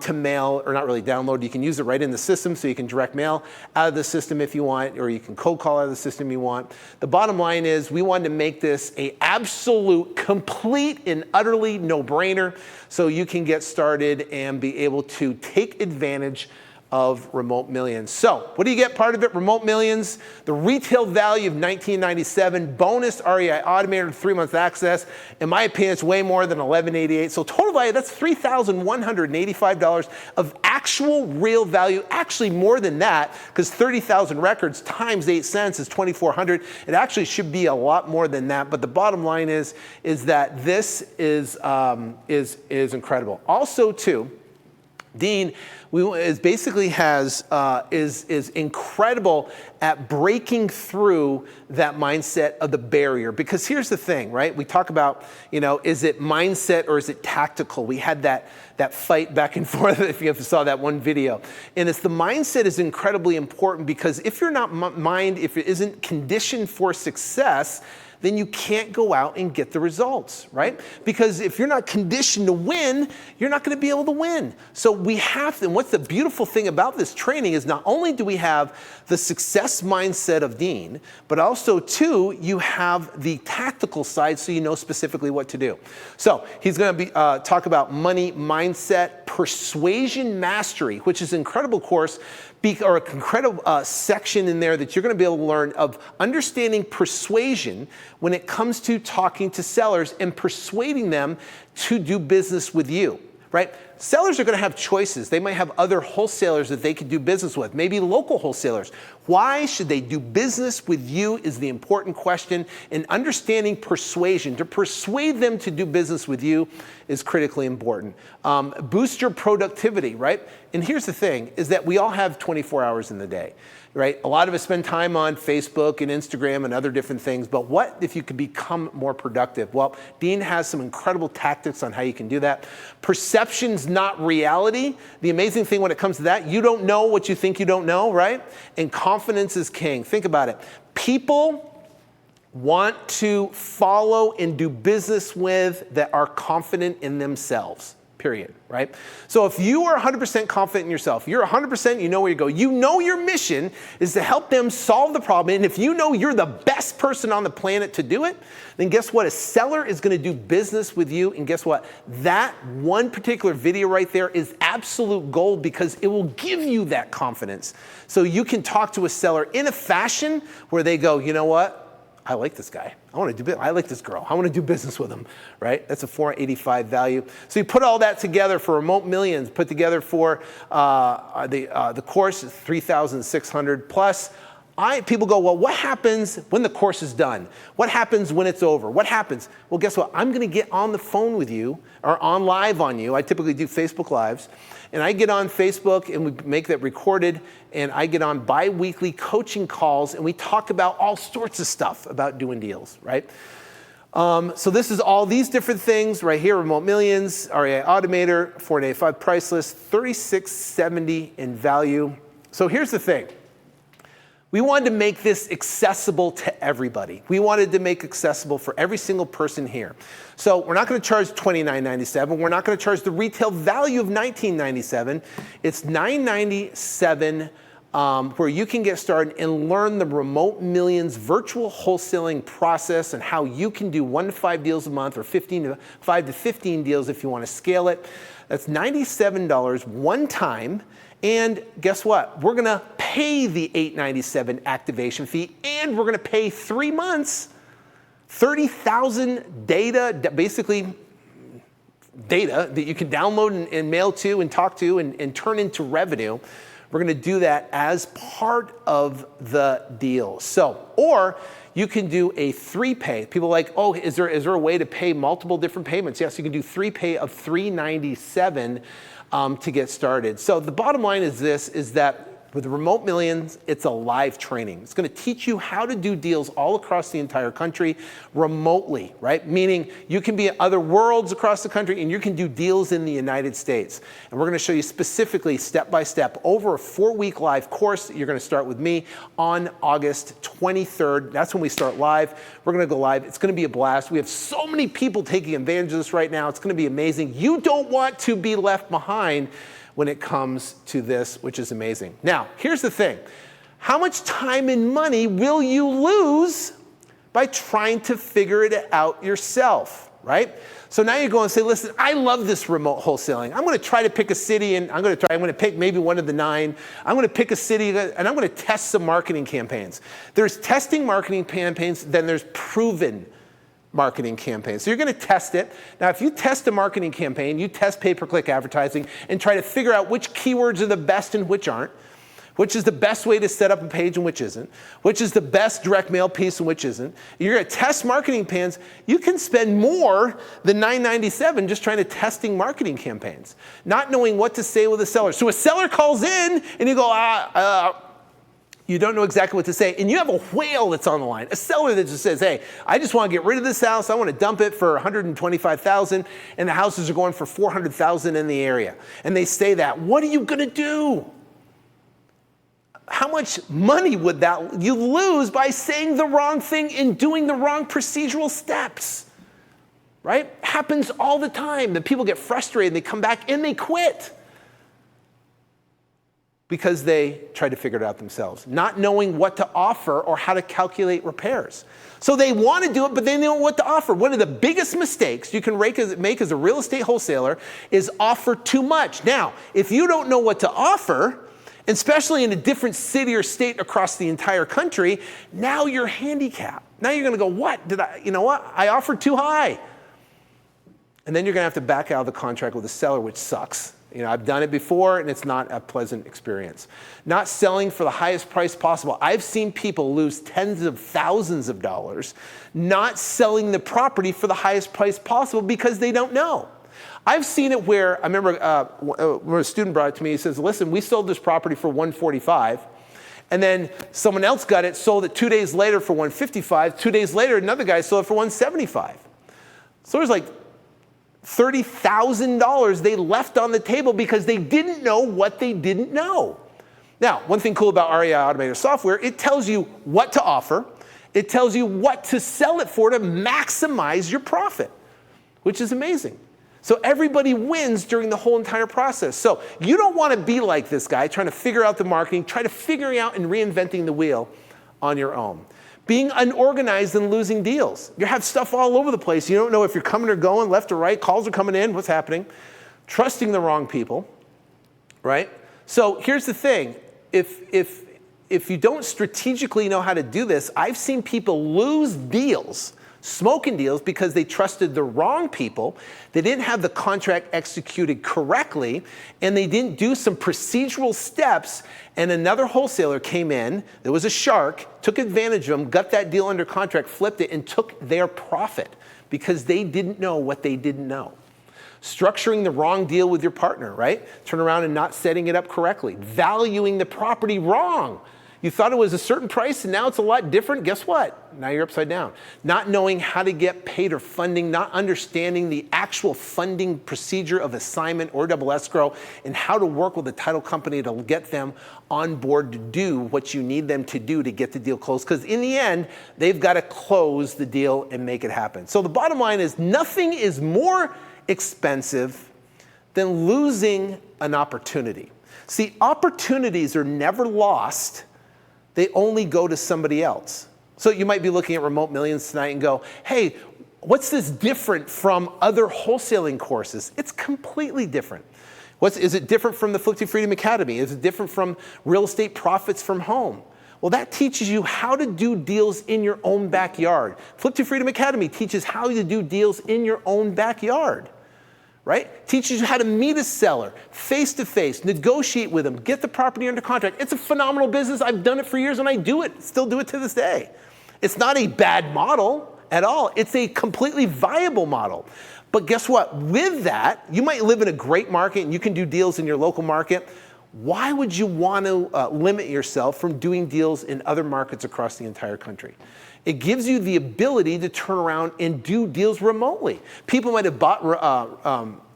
to mail, or not really download, you can use it right in the system, so you can direct mail out of the system if you want, or you can cold call out of the system you want. The bottom line is we wanted to make this a absolute, complete, and utterly no-brainer so you can get started and be able to take advantage of Remote Millions. So what do you get part of it? Remote Millions, the retail value of $19.97, bonus REI Automator 3-month access. In my opinion, it's way more than $11.88. So total value, that's $3,185 of actual real value. Actually more than that, because 30,000 records times 8 cents is $2,400. It actually should be a lot more than that. But the bottom line is that this is incredible. Also, too, Dean is incredible at breaking through that mindset of the barrier. Because here's the thing, right? We talk about, is it mindset or is it tactical? We had that fight back and forth if you saw that one video. And it's the mindset is incredibly important, because if you're not if it isn't conditioned for success, then you can't go out and get the results, right? Because if you're not conditioned to win, you're not going to be able to win. So we have to, and what's the beautiful thing about this training is not only do we have the success mindset of Dean, but also, too, you have the tactical side so you know specifically what to do. So he's going to be talk about money mindset, persuasion mastery, which is an incredible course, or an incredible section in there that you're going to be able to learn of understanding persuasion when it comes to talking to sellers and persuading them to do business with you, right? Sellers are going to have choices. They might have other wholesalers that they could do business with, maybe local wholesalers. Why should they do business with you is the important question, and understanding persuasion, to persuade them to do business with you is critically important. Boost your productivity, right? And here's the thing, is that we all have 24 hours in the day, right? A lot of us spend time on Facebook and Instagram and other different things, but what if you could become more productive? Well, Dean has some incredible tactics on how you can do that. Perception's not reality. The amazing thing when it comes to that, you don't know what you think you don't know, right? And confidence is king. Think about it. People want to follow and do business with that are confident in themselves. Period, right? So if you are 100% confident in yourself, you're 100%, you know where you go, you know your mission is to help them solve the problem, and if you know you're the best person on the planet to do it, then guess what? A seller is going to do business with you, and guess what? That one particular video right there is absolute gold, because it will give you that confidence. So you can talk to a seller in a fashion where they go, you know what? I like this guy. I like this girl. I want to do business with them, right? That's a $485 value. So you put all that together for Remote Millions, put together for the course is $3,600 plus. People go, well, what happens when the course is done? What happens when it's over? What happens? Well, guess what? I'm going to get on the phone with you, or on live on you. I typically do Facebook Lives. And I get on Facebook and we make that recorded, and I get on bi-weekly coaching calls, and we talk about all sorts of stuff about doing deals, right? So this is all these different things right here: Remote Millions, REI Automator, $485 price list, $3670 in value. So here's the thing. We wanted to make this accessible to everybody. We wanted to make accessible for every single person here. So we're not going to charge $29.97. We're not going to charge the retail value of $19.97. It's $9.97, where you can get started and learn the Remote Millions virtual wholesaling process and how you can do 1 to 5 deals a month, or 5 to 15 deals if you want to scale it. That's $97 one time. And guess what? We're going to pay the $897 activation fee, and we're going to pay 3 months, 30,000 data, basically data that you can download and mail to and talk to and turn into revenue. We're going to do that as part of the deal. So, or you can do a 3-pay. People are like, oh, is there a way to pay multiple different payments? Yes, you can do 3-pay of $397 to get started. So the bottom line is this, is that With Remote Millions, it's a live training. It's going to teach you how to do deals all across the entire country remotely, right? Meaning you can be in other worlds across the country and you can do deals in the United States. And we're going to show you specifically step-by-step over a 4-week live course. You're going to start with me on August 23rd. That's when we start live. We're going to go live. It's going to be a blast. We have so many people taking advantage of this right now. It's going to be amazing. You don't want to be left behind when it comes to this, which is amazing. Now, here's the thing. How much time and money will you lose by trying to figure it out yourself, right? So now you go and say, listen, I love this remote wholesaling. I'm going to try to pick a city, and I'm going to pick maybe one of the 9. I'm going to pick a city, and I'm going to test some marketing campaigns. There's testing marketing campaigns, then there's proven marketing campaign. So you're going to test it. Now, if you test a marketing campaign, you test pay-per-click advertising and try to figure out which keywords are the best and which aren't, which is the best way to set up a page and which isn't, which is the best direct mail piece and which isn't. You're going to test marketing plans. You can spend more than $9.97 just trying to testing marketing campaigns, not knowing what to say with a seller. So a seller calls in and you go, you don't know exactly what to say, and you have a whale that's on the line, a seller that just says, hey, I just want to get rid of this house. I want to dump it for $125,000, and the houses are going for $400,000 in the area. And they say that. What are you going to do? How much money would that you lose by saying the wrong thing and doing the wrong procedural steps? Right? Happens all the time. The people get frustrated, they come back, and they quit. Because they try to figure it out themselves, not knowing what to offer or how to calculate repairs. So they want to do it, but they don't know what to offer. One of the biggest mistakes you can make as a real estate wholesaler is offer too much. Now, if you don't know what to offer, especially in a different city or state across the entire country, now you're handicapped. Now you're going to go, you know what? I offered too high. And then you're going to have to back out of the contract with the seller, which sucks. You know, I've done it before, and it's not a pleasant experience. Not selling for the highest price possible. I've seen people lose tens of thousands of dollars not selling the property for the highest price possible because they don't know. I've seen it where, I remember when a student brought it to me, he says, listen, we sold this property for $145, and then someone else got it, sold it 2 days later for $155. 2 days later, another guy sold it for $175. So it was like $30,000 they left on the table because they didn't know what they didn't know. Now, one thing cool about REI Automated Software, it tells you what to offer. It tells you what to sell it for to maximize your profit, which is amazing. So everybody wins during the whole entire process. So you don't want to be like this guy trying to figure out the marketing, try to figuring out and reinventing the wheel on your own. Being unorganized and losing deals. You have stuff all over the place. You don't know if you're coming or going, left or right. Calls are coming in. What's happening? Trusting the wrong people, right? So here's the thing. If you don't strategically know how to do this, I've seen people lose deals, smoking deals, because they trusted the wrong people. They didn't have the contract executed correctly, and they didn't do some procedural steps, and another wholesaler came in, there was a shark, took advantage of them, got that deal under contract, flipped it, and took their profit because they didn't know what they didn't know. Structuring the wrong deal with your partner, right? Turn around and not setting it up correctly. Valuing the property wrong. You thought it was a certain price and now it's a lot different. Guess what? Now you're upside down. Not knowing how to get paid or funding, not understanding the actual funding procedure of assignment or double escrow, and how to work with the title company to get them on board to do what you need them to do to get the deal closed. Because in the end, they've got to close the deal and make it happen. So the bottom line is nothing is more expensive than losing an opportunity. See, opportunities are never lost. They only go to somebody else. So you might be looking at Remote Millions tonight and go, hey, what's this different from other wholesaling courses? It's completely different. Is it different from the Flip to Freedom Academy? Is it different from Real Estate Profits from Home? Well, that teaches you how to do deals in your own backyard. Flip to Freedom Academy teaches how to do deals in your own backyard. Right? Teaches you how to meet a seller face-to-face, negotiate with them, get the property under contract. It's a phenomenal business. I've done it for years and I do it, still do it to this day. It's not a bad model at all. It's a completely viable model. But guess what? With that, you might live in a great market and you can do deals in your local market. why would you want to limit yourself from doing deals in other markets across the entire country? It gives you the ability to turn around and do deals remotely. People might have bought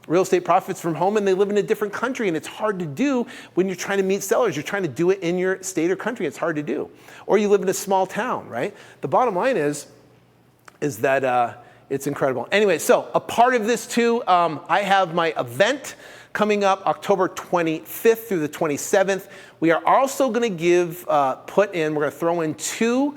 real estate profits from home and they live in a different country, and it's hard to do when you're trying to meet sellers. You're trying to do it in your state or country. It's hard to do. Or you live in a small town, right? The bottom line is that it's incredible. Anyway, so a part of this too, I have my event coming up October 25th through the 27th. We are also going to we're going to throw in 2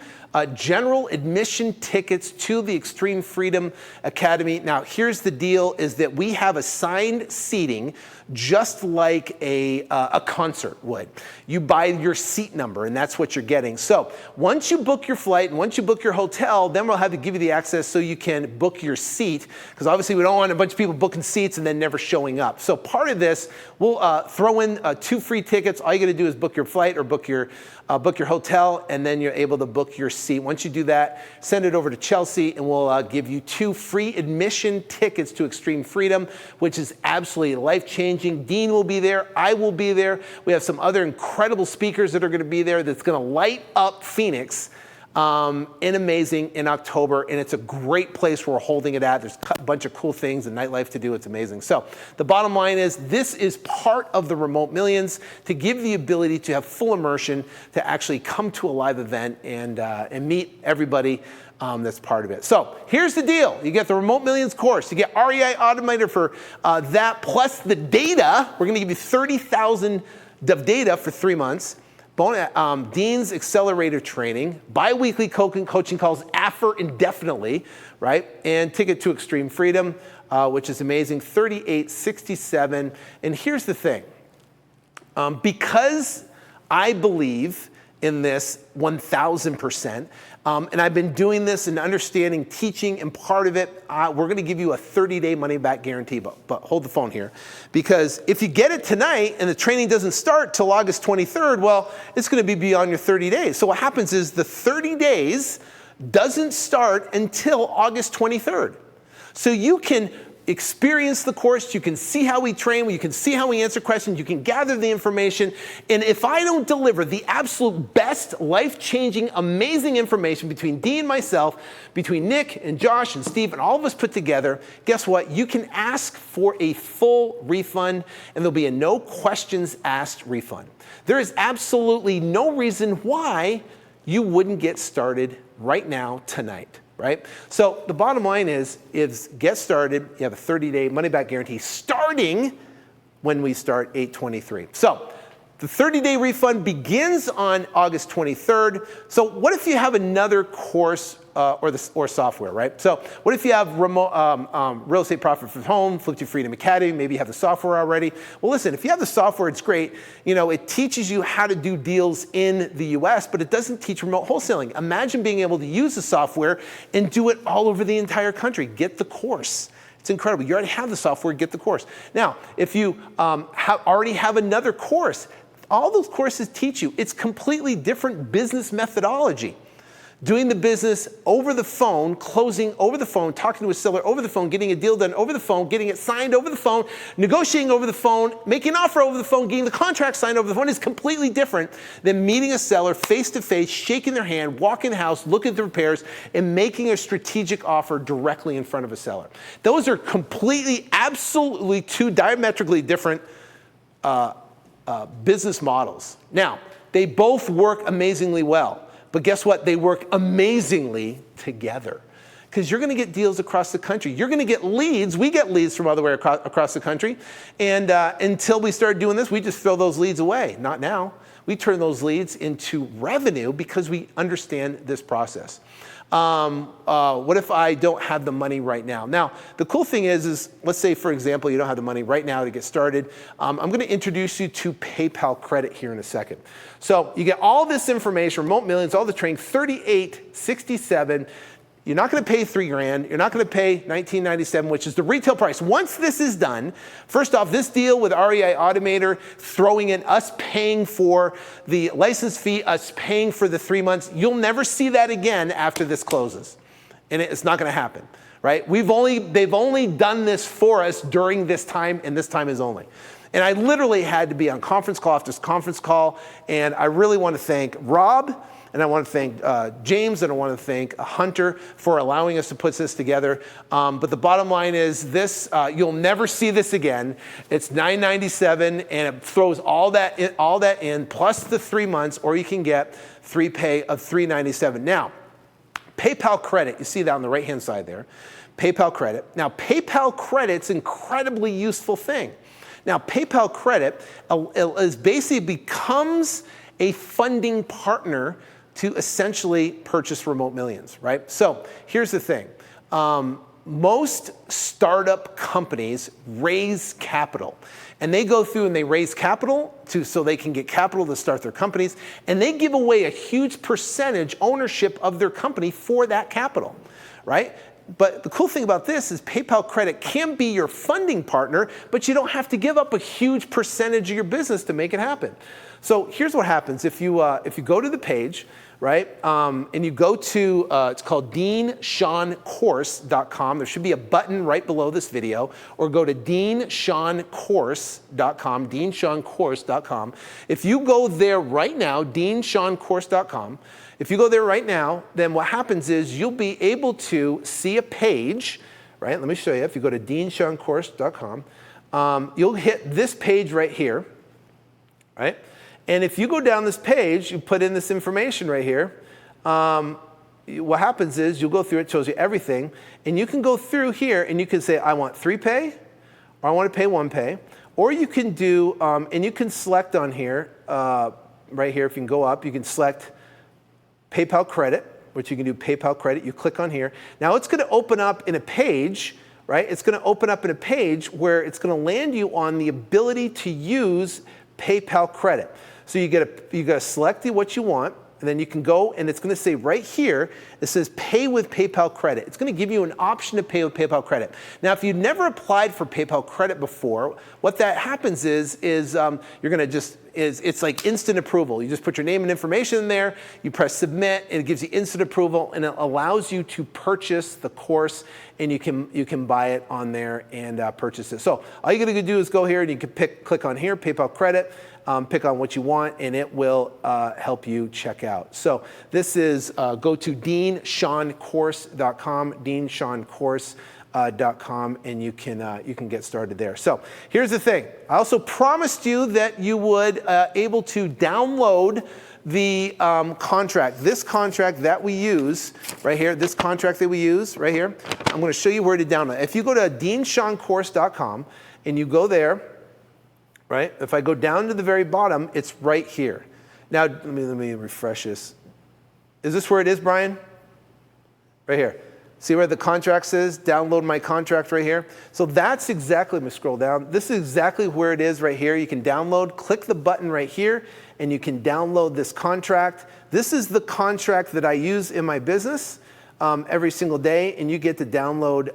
general admission tickets to the Extreme Freedom Academy. Now, here's the deal, is that we have assigned seating just like a concert would. You buy your seat number, and that's what you're getting. So once you book your flight and once you book your hotel, then we'll have to give you the access so you can book your seat, because obviously we don't want a bunch of people booking seats and then never showing up. So part of this, we'll throw in 2 free tickets. All you got to do is book your flight or book your hotel, and then you're able to book your seat. Once you do that, send it over to Chelsea, and we'll give you 2 free admission tickets to Extreme Freedom, which is absolutely life-changing. Dean will be there. I will be there. We have some other incredible speakers that are going to be there that's going to light up Phoenix in amazing in October, and it's a great place where we're holding it at. There's a bunch of cool things and nightlife to do. It's amazing. So the bottom line is, this is part of the Remote Millions to give the ability to have full immersion, to actually come to a live event and meet everybody that's part of it. So here's the deal. You get the Remote Millions course. You get REI Automator for that, plus the data. We're going to give you 30,000 of data for 3 months. Dean's Accelerator Training, bi-weekly coaching calls after indefinitely, right? And ticket to Extreme Freedom, which is amazing, $38.67. And here's the thing. Because I believe in this 1,000%, and I've been doing this and understanding teaching, and part of it, we're going to give you a 30-day money-back guarantee. But hold the phone here, because if you get it tonight and the training doesn't start till August 23rd, well, it's going to be beyond your 30 days. So what happens is the 30 days doesn't start until August 23rd. So you can experience the course, you can see how we train, you can see how we answer questions, you can gather the information, and if I don't deliver the absolute best, life-changing, amazing information between Dee and myself, between Nick and Josh and Steve and all of us put together, guess what? You can ask for a full refund, and there'll be a no questions asked refund. There is absolutely no reason why you wouldn't get started right now, tonight. Right? So the bottom line is get started. You have a 30-day money-back guarantee starting when we start 8/23. So the 30-day refund begins on August 23rd. So what if you have another course or software, right? So what if you have Real Estate Profit from Home, Flip to Freedom Academy, maybe you have the software already. Well, listen, if you have the software, it's great. You know, it teaches you how to do deals in the US, but it doesn't teach remote wholesaling. Imagine being able to use the software and do it all over the entire country. Get the course. It's incredible. You already have the software, get the course. Now, if you already have another course, all those courses teach you. It's completely different business methodology. Doing the business over the phone, closing over the phone, talking to a seller over the phone, getting a deal done over the phone, getting it signed over the phone, negotiating over the phone, making an offer over the phone, getting the contract signed over the phone is completely different than meeting a seller face to face, shaking their hand, walking the house, looking at the repairs, and making a strategic offer directly in front of a seller. Those are completely, absolutely 2 diametrically different business models. Now, they both work amazingly well. But guess what? They work amazingly together, because you're going to get deals across the country. You're going to get leads. We get leads from all the way across the country. And until we started doing this, we just throw those leads away. Not now. We turn those leads into revenue because we understand this process. What if I don't have the money right now? Now, the cool thing is let's say, for example, you don't have the money right now to get started. I'm going to introduce you to PayPal credit here in a second. So you get all this information, Remote Millions, all the training, $38.67. You're not going to pay $3,000. You're not going to pay $19.97, which is the retail price. Once this is done, first off, this deal with REI Automator, throwing in us paying for the license fee, us paying for the 3 months, you'll never see that again after this closes. And it's not going to happen, right? They've only done this for us during this time, and this time is only. And I literally had to be on conference call after conference call. And I really want to thank Rob, and I want to thank James, and I want to thank Hunter for allowing us to put this together. But the bottom line is this, you'll never see this again. It's $997, and it throws all that in, plus the 3 months, or you can get 3 pay of $397. Now, PayPal credit, you see that on the right-hand side there. PayPal credit. Now, PayPal credit's an incredibly useful thing. Now, PayPal credit is basically becomes a funding partner to essentially purchase Remote Millions, right? So here's the thing. Most startup companies raise capital, and they go through and they raise capital so they can get capital to start their companies, and they give away a huge percentage ownership of their company for that capital, right? But the cool thing about this is PayPal credit can be your funding partner, but you don't have to give up a huge percentage of your business to make it happen. So here's what happens if you go to the page, right, and you go to, it's called DeanSeanCourse.com. There should be a button right below this video, or go to DeanSeanCourse.com, DeanSeanCourse.com. If you go there right now, DeanSeanCourse.com, if you go there right now, then what happens is you'll be able to see a page, right? Let me show you. If you go to DeanSeanCourse.com, you'll hit this page right here, right? And if you go down this page, you put in this information right here, what happens is you'll go through, it shows you everything, and you can go through here and you can say, I want 3 pay, or I want to pay 1 pay, or you can do, and you can select on here, right here, if you can go up, you can select PayPal credit, which you can do PayPal credit. You click on here. Now it's going to open up in a page, right? It's going to open up in a page where it's going to land you on the ability to use PayPal credit. So you got to select what you want, and then you can go, and it's going to say right here, it says pay with PayPal credit. It's going to give you an option to pay with PayPal credit. Now, if you've never applied for PayPal credit before, what that happens is you're going to just, it's like instant approval. You just put your name and information in there, you press submit, and it gives you instant approval, and it allows you to purchase the course, and you can buy it on there and purchase it. So all you got to do is go here, and you can click on here, PayPal credit, pick on what you want, and it will help you check out. So this is, go to DeanSeanCourse.com, DeanSeanCourse.com, and you can get started there. So here's the thing. I also promised you that you would able to download the contract. This contract that we use right here, this contract that we use right here, I'm going to show you where to download. If you go to DeanSeanCourse.com and you go there, right? If I go down to the very bottom, it's right here. Now, let me refresh this. Is this where it is, Brian? Right here. See where the contract says? Download my contract right here. So that's exactly, let me scroll down. This is exactly where it is right here. You can download, click the button right here, and you can download this contract. This is the contract that I use in my business every single day, and you get to download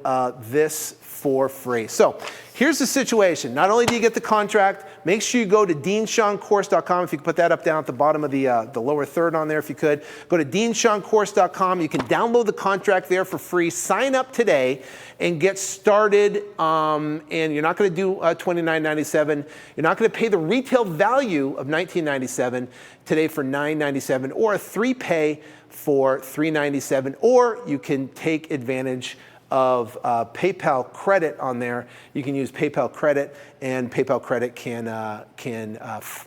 this for free. So here's the situation. Not only do you get the contract, make sure you go to DeanSeanCourse.com. If you could put that up down at the bottom of the lower third on there, if you could. Go to DeanSeanCourse.com. You can download the contract there for free. Sign up today and get started. And you're not going to do $29.97. You're not going to pay the retail value of $19.97 today for $9.97, or a 3 pay for $3.97, or you can take advantage of PayPal credit on there. You can use PayPal credit, and PayPal credit can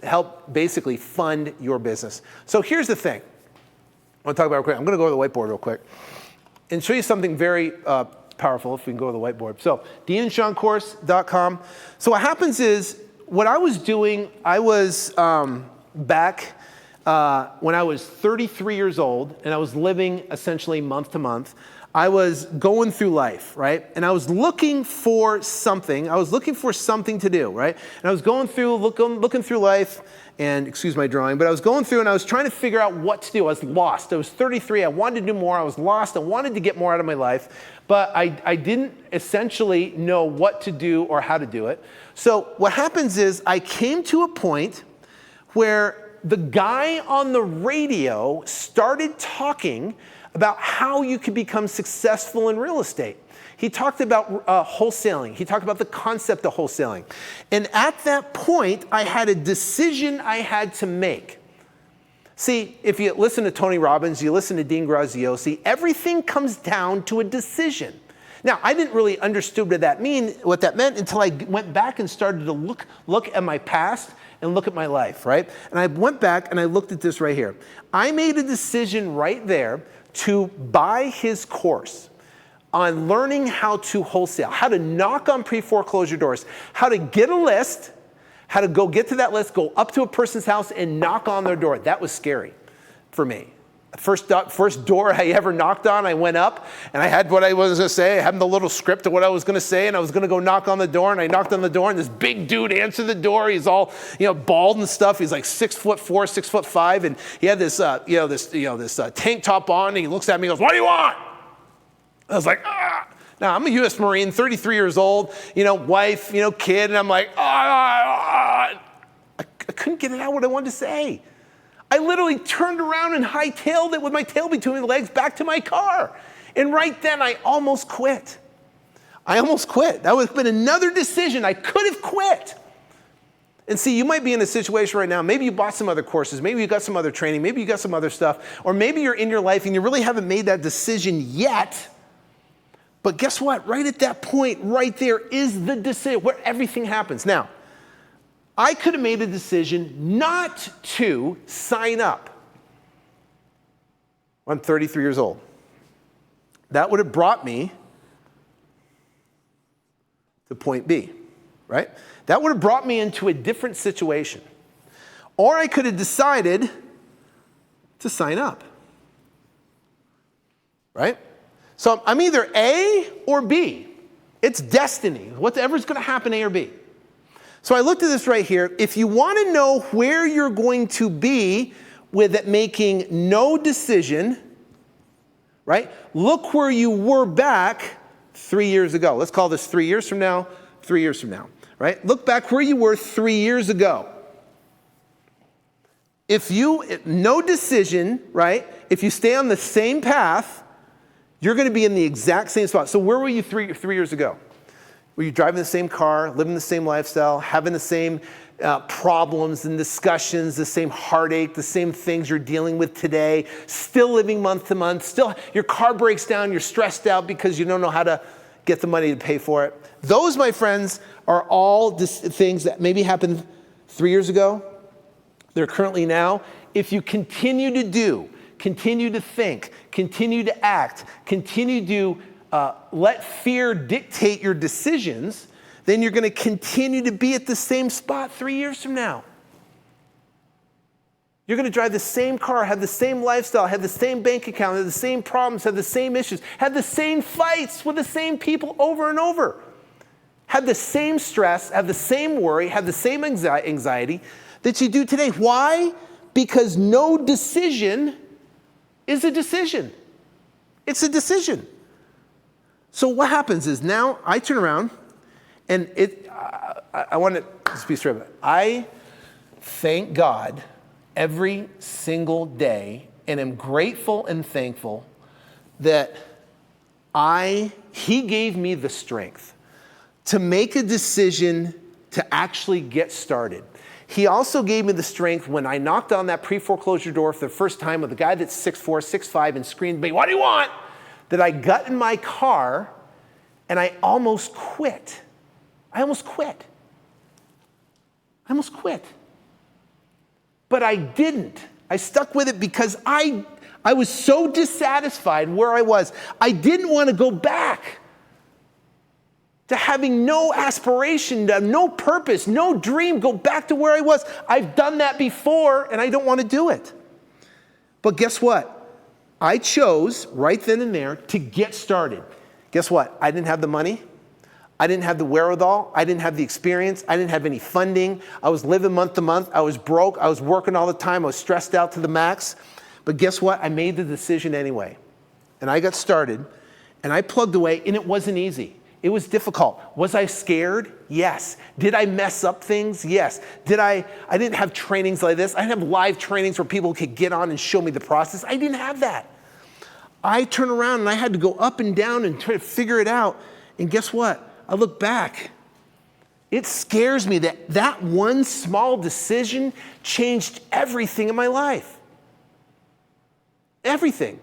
help basically fund your business. So here's the thing. I want to talk about it real quick. I'm going to go to the whiteboard real quick and show you something very powerful, if we can go to the whiteboard. So DeanSeanCourse.com. So what happens is, what I was doing, I was back when I was 33 years old, and I was living essentially month to month. I was going through life, right? And I was looking for something. I was looking for something to do, right? And I was going through, looking through life, and excuse my drawing, but I was going through and I was trying to figure out what to do. I was lost. I was 33. I wanted to do more. I was lost. I wanted to get more out of my life, but I didn't essentially know what to do or how to do it. So what happens is I came to a point where the guy on the radio started talking about how you could become successful in real estate. He talked about wholesaling. He talked about the concept of wholesaling. And at that point, I had a decision I had to make. See, if you listen to Tony Robbins, you listen to Dean Graziosi, everything comes down to a decision. Now, I didn't really understand what that meant until I went back and started to look at my past and look at my life, right? And I went back and I looked at this right here. I made a decision right there to buy his course on learning how to wholesale, how to knock on pre-foreclosure doors, how to get a list, how to go get to that list, go up to a person's house and knock on their door. That was scary for me. First door I ever knocked on, I went up and I had what I was going to say. I had the little script of what I was going to say, and I was going to go knock on the door, and I knocked on the door, and this big dude answered the door. He's all, bald and stuff. He's like 6'4", 6'5", and he had this, this tank top on. And he looks at me and goes, "What do you want?" I was like, ah. Now I'm a U.S. Marine, 33 years old, wife, kid, and I'm like, I couldn't get it out what I wanted to say. I literally turned around and hightailed it with my tail between my legs back to my car. And right then, I almost quit. That would have been another decision. I could have quit. And see, you might be in a situation right now. Maybe you bought some other courses. Maybe you got some other training. Maybe you got some other stuff. Or maybe you're in your life and you really haven't made that decision yet. But guess what? Right at that point, right there is the decision where everything happens. Now, I could have made a decision not to sign up. I'm 33 years old. That would have brought me to point B, right? That would have brought me into a different situation. Or I could have decided to sign up, right? So I'm either A or B. It's destiny. Whatever's going to happen, A or B. So I looked at this right here. If you want to know where you're going to be with it making no decision, right? Look where you were back 3 years ago. Let's call this 3 years from now, right? Look back where you were 3 years ago. No decision, right? If you stay on the same path, you're going to be in the exact same spot. So where were you three years ago? Were you driving the same car, living the same lifestyle, having the same problems and discussions, the same heartache, the same things you're dealing with today, still living month to month, still your car breaks down, you're stressed out because you don't know how to get the money to pay for it? Those, my friends, are all things that maybe happened 3 years ago. They're currently now. If you continue to do, continue to think, continue to act, continue to let fear dictate your decisions, then you're going to continue to be at the same spot 3 years from now. You're going to drive the same car, have the same lifestyle, have the same bank account, have the same problems, have the same issues, have the same fights with the same people over and over, have the same stress, have the same worry, have the same anxiety that you do today. Why? Because no decision is a decision. It's a decision. So what happens is now I turn around and I want to just be straight about it. I thank God every single day and am grateful and thankful that He gave me the strength to make a decision to actually get started. He also gave me the strength when I knocked on that pre-foreclosure door for the first time with a guy that's 6'4", 6'5", and screamed at me, "What do you want?" That I got in my car and I almost quit. I almost quit. But I didn't. I stuck with it because I was so dissatisfied where I was. I didn't want to go back to having no aspiration, no purpose, no dream, go back to where I was. I've done that before and I don't want to do it. But guess what? I chose right then and there to get started. Guess what? I didn't have the money. I didn't have the wherewithal. I didn't have the experience. I didn't have any funding. I was living month to month. I was broke. I was working all the time. I was stressed out to the max. But guess what? I made the decision anyway. And I got started and I plugged away, and it wasn't easy. It was difficult. Was I scared? Yes. Did I mess up things? Yes. I didn't have trainings like this. I didn't have live trainings where people could get on and show me the process. I didn't have that. I turn around and I had to go up and down and try to figure it out. And guess what? I look back. It scares me that that one small decision changed everything in my life. Everything.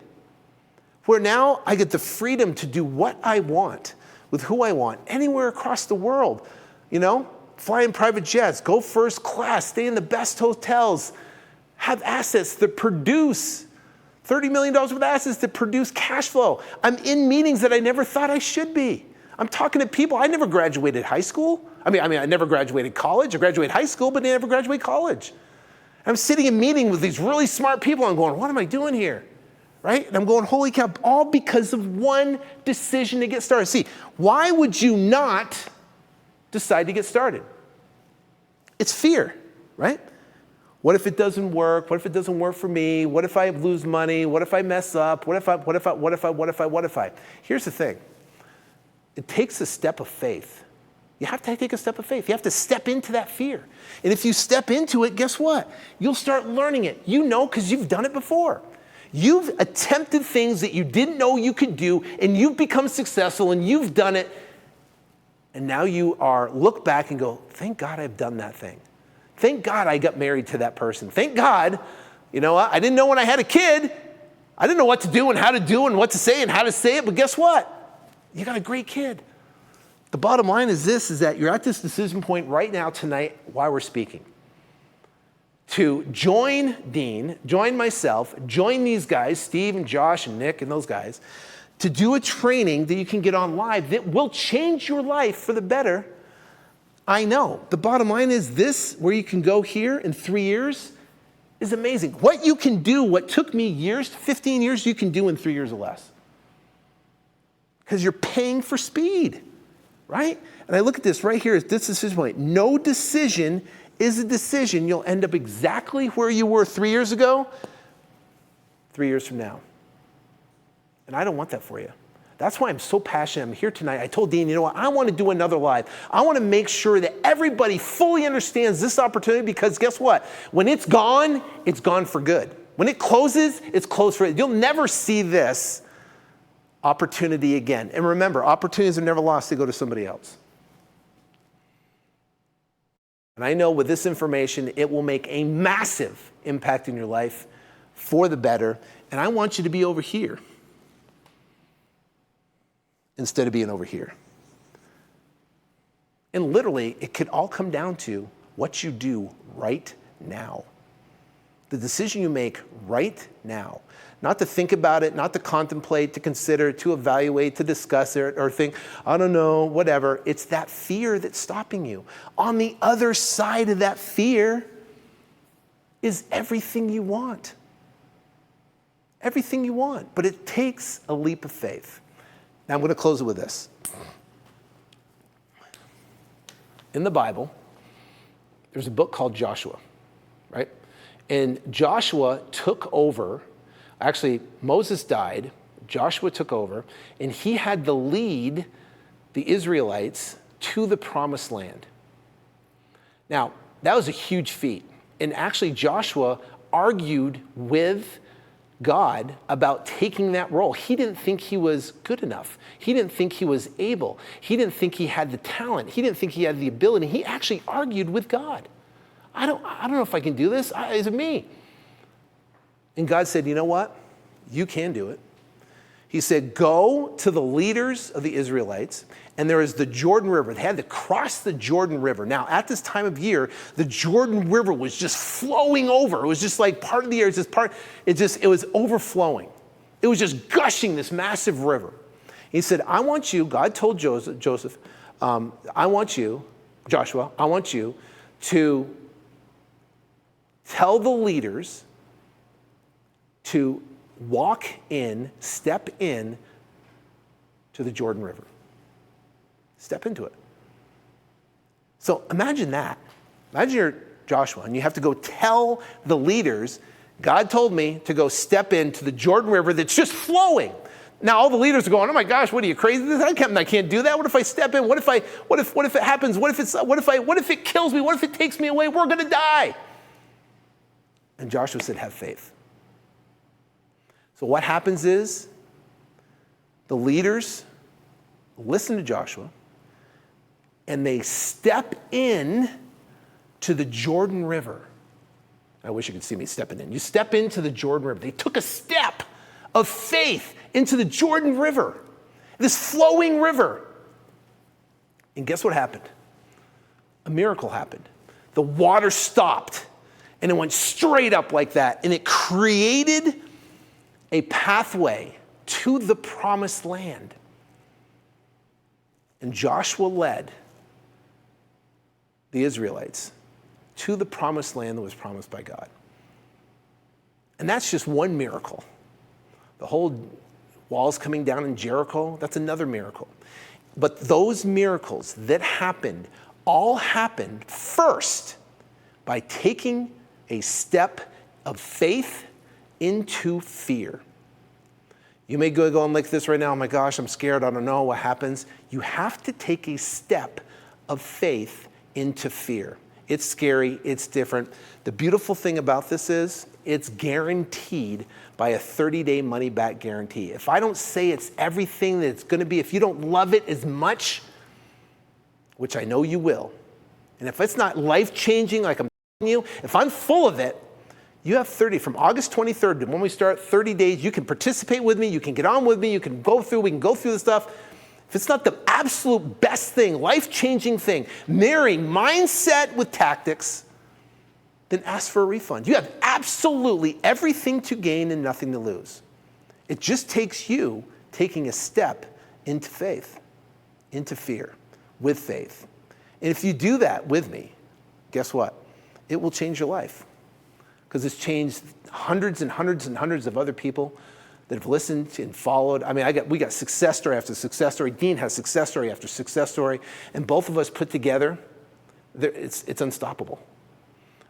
Where now I get the freedom to do what I want with who I want, anywhere across the world. You know, fly in private jets, go first class, stay in the best hotels, have assets that produce $30 million worth of assets that produce cash flow. I'm in meetings that I never thought I should be. I'm talking to people. I never graduated high school. I mean, I never graduated college. I graduated high school, but I never graduated college. I'm sitting in meeting with these really smart people. I'm going, what am I doing here? Right? And I'm going, holy cow, all because of one decision to get started. See, why would you not decide to get started? It's fear, right? What if it doesn't work? What if it doesn't work for me? What if I lose money? What if I mess up? What if I? Here's the thing. It takes a step of faith. You have to take a step of faith. You have to step into that fear. And if you step into it, guess what? You'll start learning it. You know, because you've done it before. You've attempted things that you didn't know you could do, and you've become successful, and you've done it. And now you look back and go, thank God I've done that thing. Thank God I got married to that person. Thank God, you know, I didn't know when I had a kid. I didn't know what to do and how to do and what to say and how to say it, but guess what? You got a great kid. The bottom line is this, is that you're at this decision point right now tonight while we're speaking. To join Dean, join myself, join these guys, Steve and Josh and Nick and those guys, to do a training that you can get on live that will change your life for the better. I know. The bottom line is this, where you can go here in 3 years, is amazing. What you can do, what took me years, 15 years, you can do in 3 years or less. Because you're paying for speed, right? And I look at this right here, this decision point. No decision is a decision. You'll end up exactly where you were 3 years ago, 3 years from now. And I don't want that for you. That's why I'm so passionate. I'm here tonight. I told Dean, you know what? I want to do another live. I want to make sure that everybody fully understands this opportunity, because guess what? When it's gone for good. When it closes, it's closed for good. You'll never see this opportunity again. And remember, opportunities are never lost. They go to somebody else. And I know with this information, it will make a massive impact in your life for the better. And I want you to be over here instead of being over here. And literally, it could all come down to what you do right now. The decision you make right now. Not to think about it, not to contemplate, to consider, to evaluate, to discuss it, or think, I don't know, whatever. It's that fear that's stopping you. On the other side of that fear is everything you want. Everything you want. But it takes a leap of faith. Now I'm going to close it with this. In the Bible, there's a book called Joshua, right? And Joshua took over. Actually, Moses died, Joshua took over, and he had to lead the Israelites to the promised land. Now, that was a huge feat. And actually, Joshua argued with God about taking that role. He didn't think he was good enough. He didn't think he was able. He didn't think he had the talent. He didn't think he had the ability. He actually argued with God. I don't know if I can do this. Is it me? And God said, you know what? You can do it. He said, go to the leaders of the Israelites, and there is the Jordan River. They had to cross the Jordan River. Now, at this time of year, the Jordan River was just flowing over. It was just like part of the year, it was overflowing. It was just gushing, this massive river. He said, I want you, God told Joshua, I want you to tell the leaders to step in to the Jordan River. Step into it. So imagine that. Imagine you're Joshua and you have to go tell the leaders, God told me to go step into the Jordan River that's just flowing. Now all the leaders are going, oh my gosh, what are you crazy? I can't do that. What if I step in? What if it happens? What if it kills me? What if it takes me away? We're gonna die. And Joshua said, have faith. So what happens is The leaders listen to Joshua, and they step in to the Jordan River. I wish you could see me stepping in. You step into the Jordan River. They took a step of faith into the Jordan River, this flowing river. And guess what happened? A miracle happened. The water stopped, and it went straight up like that, and it created a pathway to the promised land. And Joshua led the Israelites to the promised land that was promised by God. And that's just one miracle. The whole walls coming down in Jericho, that's another miracle. But those miracles that happened all happened first by taking a step of faith into fear. You may go going like this right now, oh my gosh, I'm scared, I don't know what happens. You have to take a step of faith into fear. It's scary, it's different. The beautiful thing about this is it's guaranteed by a 30-day money-back guarantee. If I don't say it's everything that it's gonna be, if you don't love it as much, which I know you will, and if it's not life-changing like I'm telling you, if I'm full of it, you have 30, from August 23rd to when we start, 30 days, you can participate with me, you can get on with me, we can go through the stuff. If it's not the absolute best thing, life-changing thing, marrying mindset with tactics, then ask for a refund. You have absolutely everything to gain and nothing to lose. It just takes you taking a step into faith, into fear, with faith. And if you do that with me, guess what? It will change your life. Because it's changed hundreds and hundreds and hundreds of other people that have listened and followed. I mean, we got success story after success story. Dean has success story after success story. And both of us put together, it's unstoppable.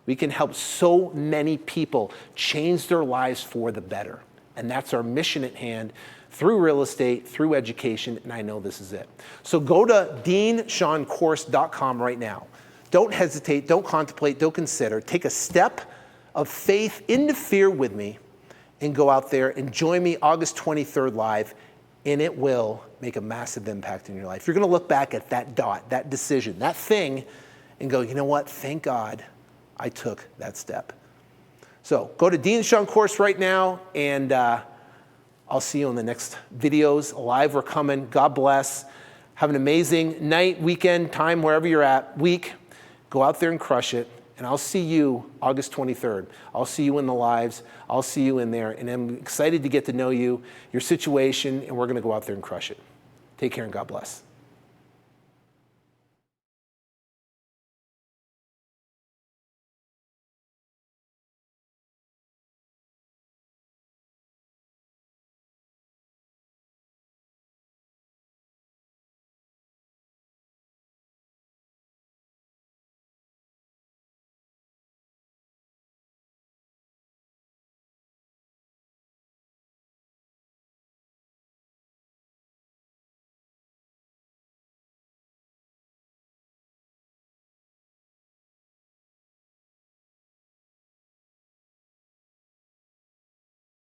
We can help so many people change their lives for the better. And that's our mission at hand through real estate, through education, and I know this is it. So go to deanshawncourse.com right now. Don't hesitate, don't contemplate, don't consider. Take a step of faith into fear with me and go out there and join me August 23rd live, and it will make a massive impact in your life. You're gonna look back at that dot, that decision, that thing, and go, you know what, thank God I took that step. So go to Dean Shawn Course right now, and I'll see you in the next videos. Live, we're coming. God bless. Have an amazing night, weekend, time, wherever you're at, week. Go out there and crush it. And I'll see you August 23rd. I'll see you in the lives. I'll see you in there. And I'm excited to get to know you, your situation, and we're going to go out there and crush it. Take care and God bless.